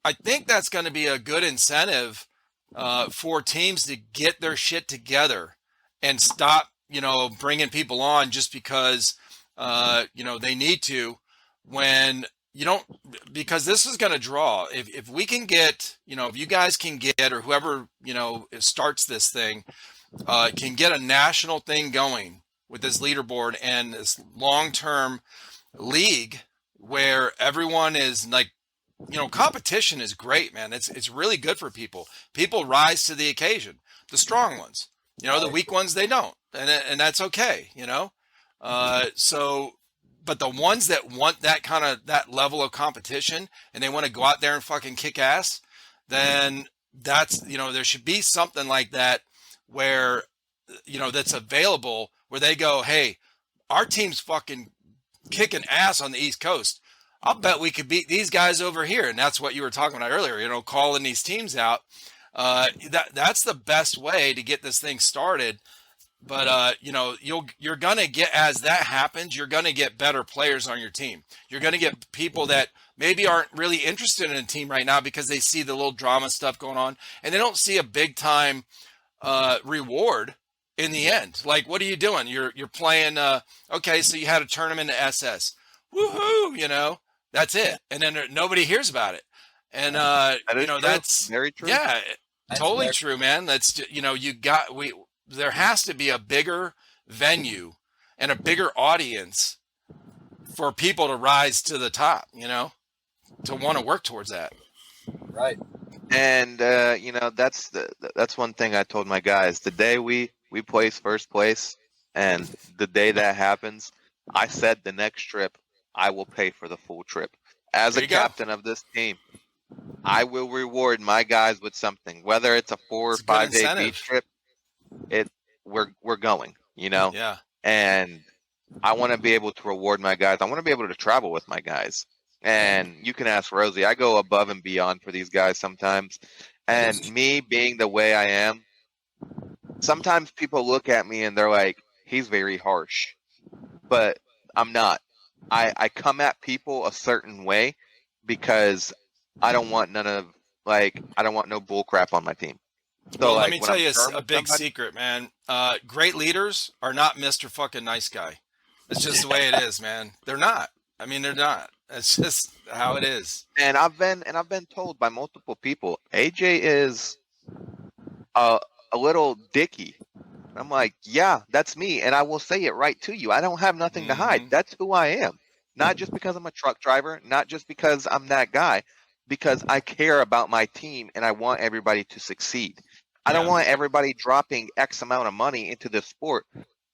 I think that's going to be a good incentive for teams to get their shit together and stop, bringing people on just because, they need to, when you don't, because this is going to draw. If we can get, if you guys can get, or whoever, starts this thing, can get a national thing going with this leaderboard and this long-term league where everyone is like, competition is great, man. It's really good for people. People rise to the occasion. The strong ones, the weak ones, they don't, and that's okay, So, but the ones that want that level of competition and they want to go out there and fucking kick ass, then that's there should be something like that where that's available where they go, hey, our team's fucking kicking ass on the East Coast. I'll bet we could beat these guys over here. And that's what you were talking about earlier, calling these teams out. That's the best way to get this thing started. But, you're going to get, as that happens, you're going to get better players on your team. You're going to get people that maybe aren't really interested in a team right now because they see the little drama stuff going on and they don't see a big time reward in the end. Like, what are you doing? You're playing, okay, so you had a tournament at SS. Woohoo, that's it. And then nobody hears about it. And, that's very true. Yeah, totally true, man. That's, there has to be a bigger venue and a bigger audience for people to rise to the top, to want to work towards that. Right. And, that's one thing I told my guys. The day we place first place and the day that happens, I said the next trip, I will pay for the full trip. As a captain of this team, I will reward my guys with something, whether it's a 4 or 5 day beach trip. We're going, Yeah. And I want to be able to reward my guys. I want to be able to travel with my guys. And you can ask Rosie. I go above and beyond for these guys sometimes. And me being the way I am, sometimes people look at me and they're like, he's very harsh. But I'm not. I come at people a certain way because I don't want I don't want no bull crap on my team. So Well, let like me when tell I'm you sparring a with big somebody, secret, man. Great leaders are not Mr. Fucking Nice Guy. It's just the way it is, man. They're not. I mean, they're not. It's just how it is. and I've been told by multiple people, AJ is a little dicky. I'm like, yeah, that's me, and I will say it right to you. I don't have nothing to hide. Hmm. That's who I am. Not just because I'm a truck driver, not just because I'm that guy, because I care about my team and I want everybody to succeed. I don't Yeah. want everybody dropping X amount of money into this sport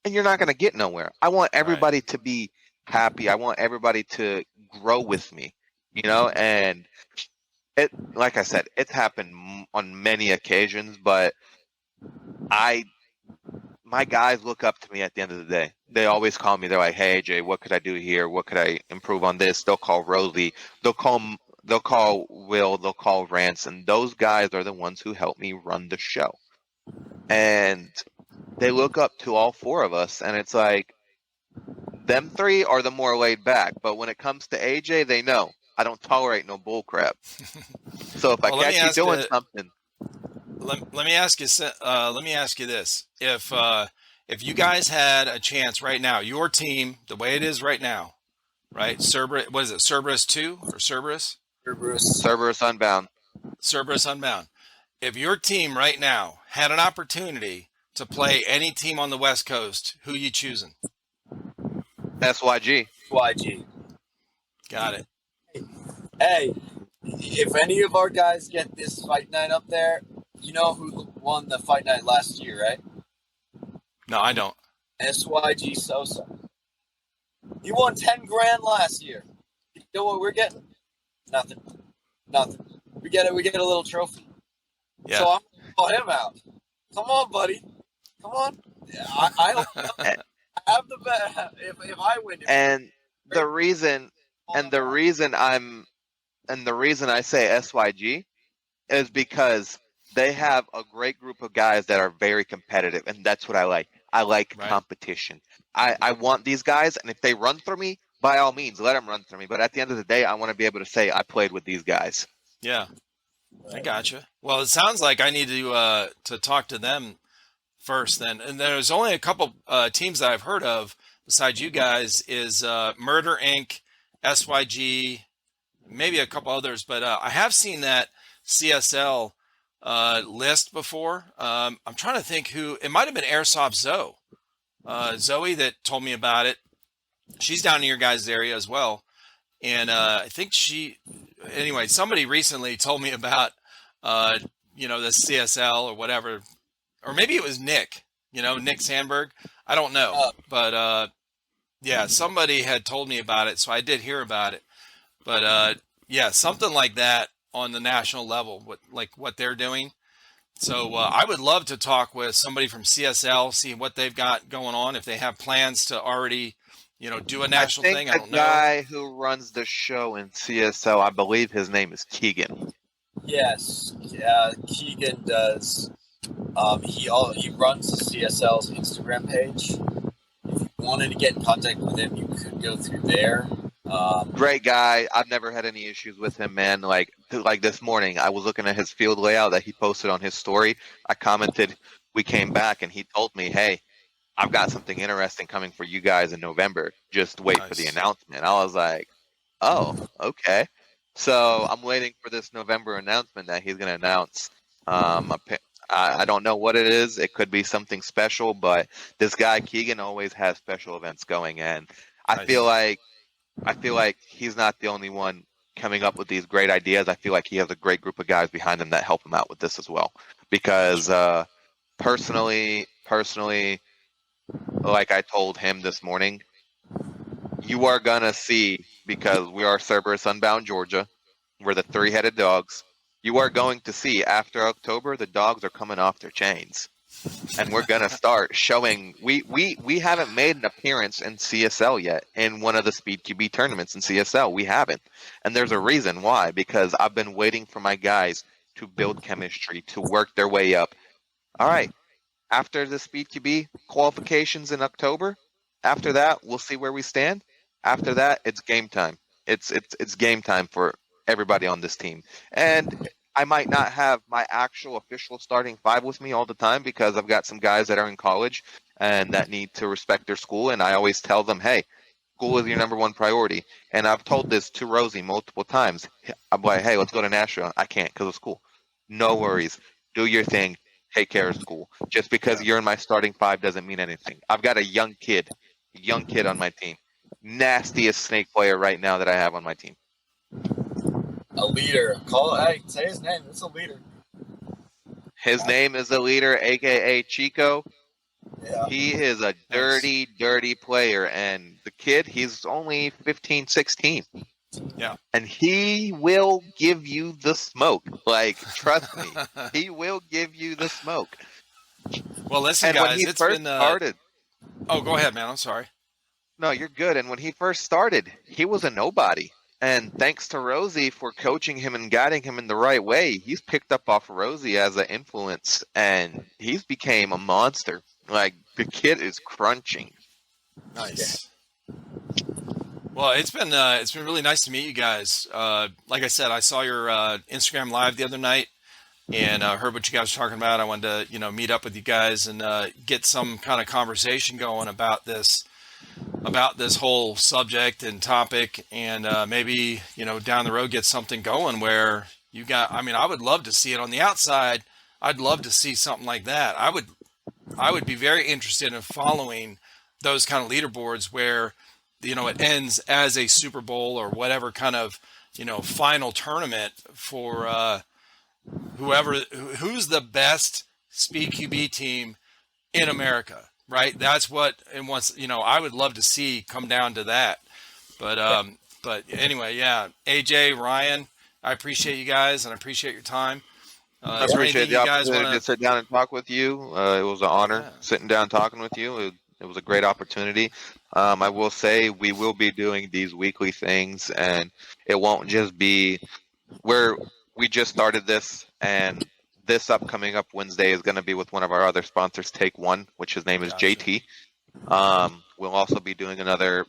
and you're not going to get nowhere. I want Right. everybody to be happy. I want everybody to grow with me, you know, and it, like I said, it's happened on many occasions, but I my guys look up to me at the end of the day. They always call me. They're like, "Hey, AJ, what could I do here? What could I improve on this?" They'll call Rosie. They'll call Will. They'll call Rance, and those guys are the ones who help me run the show. And they look up to all four of us, and it's like them three are the more laid back. But when it comes to AJ, they know I don't tolerate no bull crap. So if I Well, let me catch you ask doing you. something, Let me ask you. Let me ask you this: if you guys had a chance right now, your team, the way it is right now, right? Cerberus, what is it? Cerberus 2 or Cerberus? Cerberus. Cerberus Unbound, Cerberus Unbound. If your team right now had an opportunity to play any team on the West Coast, who you choosing? SYG. YG. Got it. Hey, if any of our guys get this fight night up there, you know who won the fight night last year, right? No, I don't. SYG Sosa. He won 10 grand last year. You know what we're getting? Nothing. Nothing. We get a little trophy. Yeah. So I'm gonna him out. Come on, buddy. Come on. I hope I have the best. If I win, And the reason and the reason I say SYG is because they have a great group of guys that are very competitive, and that's what I like. I like Right. competition. I want these guys, and if they run through me, by all means, let them run through me. But at the end of the day, I want to be able to say I played with these guys. Yeah. I gotcha. Well, it sounds like I need to talk to them first then. And there's only a couple teams that I've heard of besides you guys is Murder Inc., SYG, maybe a couple others, but I have seen that CSL list before. I'm trying to think who it might have been. Airsoft Zoe that told me about it. She's down in your guys' area as well, and I think anyway, somebody recently told me about the CSL or whatever, or maybe it was Nick, Nick Sandberg. I don't know, but yeah, somebody had told me about it, so I did hear about it. But yeah, something like that on the national level, what they're doing. So I would love to talk with somebody from CSL, see what they've got going on, if they have plans to already, do a national I think thing. I the don't know. guy who runs the show in CSL, I believe his name is Keegan. Yes, Keegan does. He runs the CSL's Instagram page. If you wanted to get in contact with him, you could go through there. Great guy. I've never had any issues with him, man. Like this morning, I was looking at his field layout that he posted on his story. I commented, we came back, and he told me, "Hey, I've got something interesting coming for you guys in November. Just wait for the Nice. announcement." I was like, "Oh, okay." So I'm waiting for this November announcement that he's going to announce. I don't know what it is. It could be something special, but this guy Keegan always has special events going, and I Nice. feel like he's not the only one coming up with these great ideas. I feel like he has a great group of guys behind him that help him out with this as well. Because personally, like I told him this morning, you are gonna see, because we are Cerberus Unbound, Georgia. We're the three-headed dogs. You are going to see after October, the dogs are coming off their chains. And we're gonna start showing. We haven't made an appearance in CSL yet in one of the Speed QB tournaments in CSL. We haven't, and there's a reason why. Because I've been waiting for my guys to build chemistry, to work their way up. All right, after the Speed QB qualifications in October, after that we'll see where we stand. After that, it's game time. It's game time for everybody on this team. And I might not have my actual official starting five with me all the time because I've got some guys that are in college and that need to respect their school. And I always tell them, hey, school is your number one priority. And I've told this to Rosie multiple times. I'm like, hey, let's go to Nashville. I can't because of school. No worries. Do your thing. Take care of school. Just because you're in my starting five doesn't mean anything. I've got a young kid on my team. Nastiest snake player right now that I have on my team. A leader. Hey, say his name. It's a leader. His name is the leader, aka Chico. Yeah. He is a dirty player, and the kid, he's only 15, 16. Yeah. And he will give you the smoke. Like, trust me, he will give you the smoke. Well, listen, and guys, when he it's first been started. Oh, go ahead, man. I'm sorry. No, you're good. And when he first started, he was a nobody. And thanks to Rosie for coaching him and guiding him in the right way, he's picked up off Rosie as an influence, and he's became a monster. Like, the kid is crunching. Nice. Well, it's been really nice to meet you guys. Like I said, I saw your Instagram live the other night and heard what you guys were talking about. I wanted to, meet up with you guys and get some kind of conversation going about this whole subject and topic, and maybe down the road get something going where you got. I mean, I would love to see it on the outside. I'd love to see something like that. I would be very interested in following those kind of leaderboards where it ends as a Super Bowl or whatever kind of final tournament for who's the best speed QB team in America. Right. That's what, and once, I would love to see come down to that. But anyway, yeah. AJ, Ryan, I appreciate you guys and I appreciate your time. I appreciate the opportunity to sit down and talk with you. It was an honor sitting down talking with you. It was a great opportunity. I will say we will be doing these weekly things, and it won't just be where we just started this, and this upcoming up Wednesday is going to be with one of our other sponsors, Take One, which his name is JT. We'll also be doing another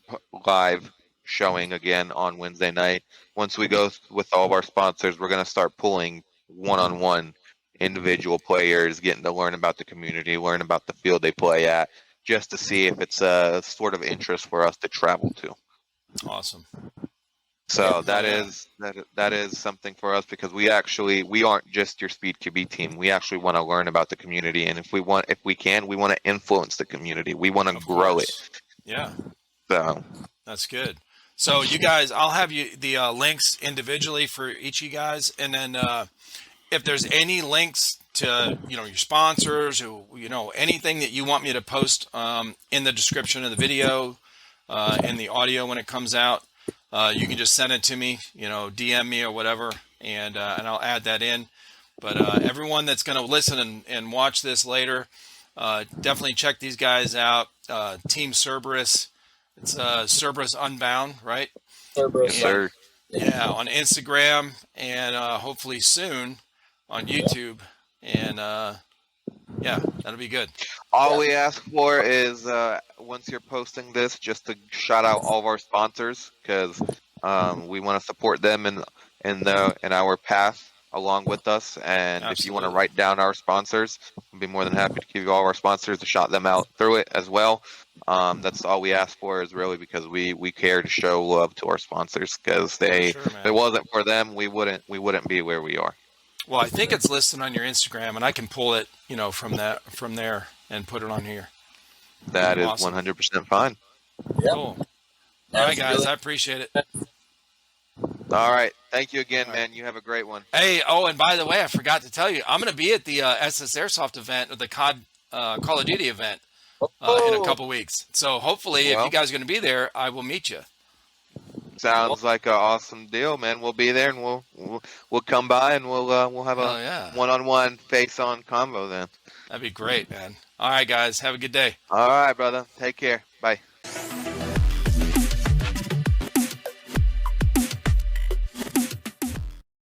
live showing again on Wednesday night. Once we go with all of our sponsors, we're going to start pulling one-on-one individual players, getting to learn about the community, learn about the field they play at, just to see if it's a sort of interest for us to travel to. Awesome. So that is something for us, because we aren't just your speed QB team. We actually want to learn about the community, and if we want to influence the community. We want to grow it. Yeah. So that's good. So you guys, I'll have you the links individually for each of you guys, and then if there's any links to your sponsors, or anything that you want me to post in the description of the video, in the audio when it comes out. You can just send it to me, DM me or whatever, and I'll add that in. But everyone that's going to listen and watch this later, definitely check these guys out. Team Cerberus. It's Cerberus Unbound, right? Cerberus. yes, sir. Yeah, on Instagram, and hopefully soon on YouTube. And that'll be good. All we ask for is once you're posting this, just to shout out all of our sponsors, because we want to support them in our path along with us. And Absolutely. If you want to write down our sponsors, we'll be more than happy to give you all of our sponsors to shout them out through it as well. That's all we ask for, is really because we care to show love to our sponsors, because if it wasn't for them, we wouldn't be where we are. Well, I think it's listed on your Instagram, and I can pull it, from there and put it on here. That is Awesome. 100% fine. Yep. Cool. All right, guys, I appreciate it. All right. Thank you again, man. You have a great one. Hey, and by the way, I forgot to tell you, I'm going to be at the SS Airsoft event, or the COD Call of Duty event in a couple weeks. So hopefully, if you guys are going to be there, I will meet you. Sounds like an awesome deal, man. We'll be there, and we'll come by, and we'll have a one-on-one face-on convo then. That'd be great, man. All right, guys, have a good day. All right, brother. Take care. Bye.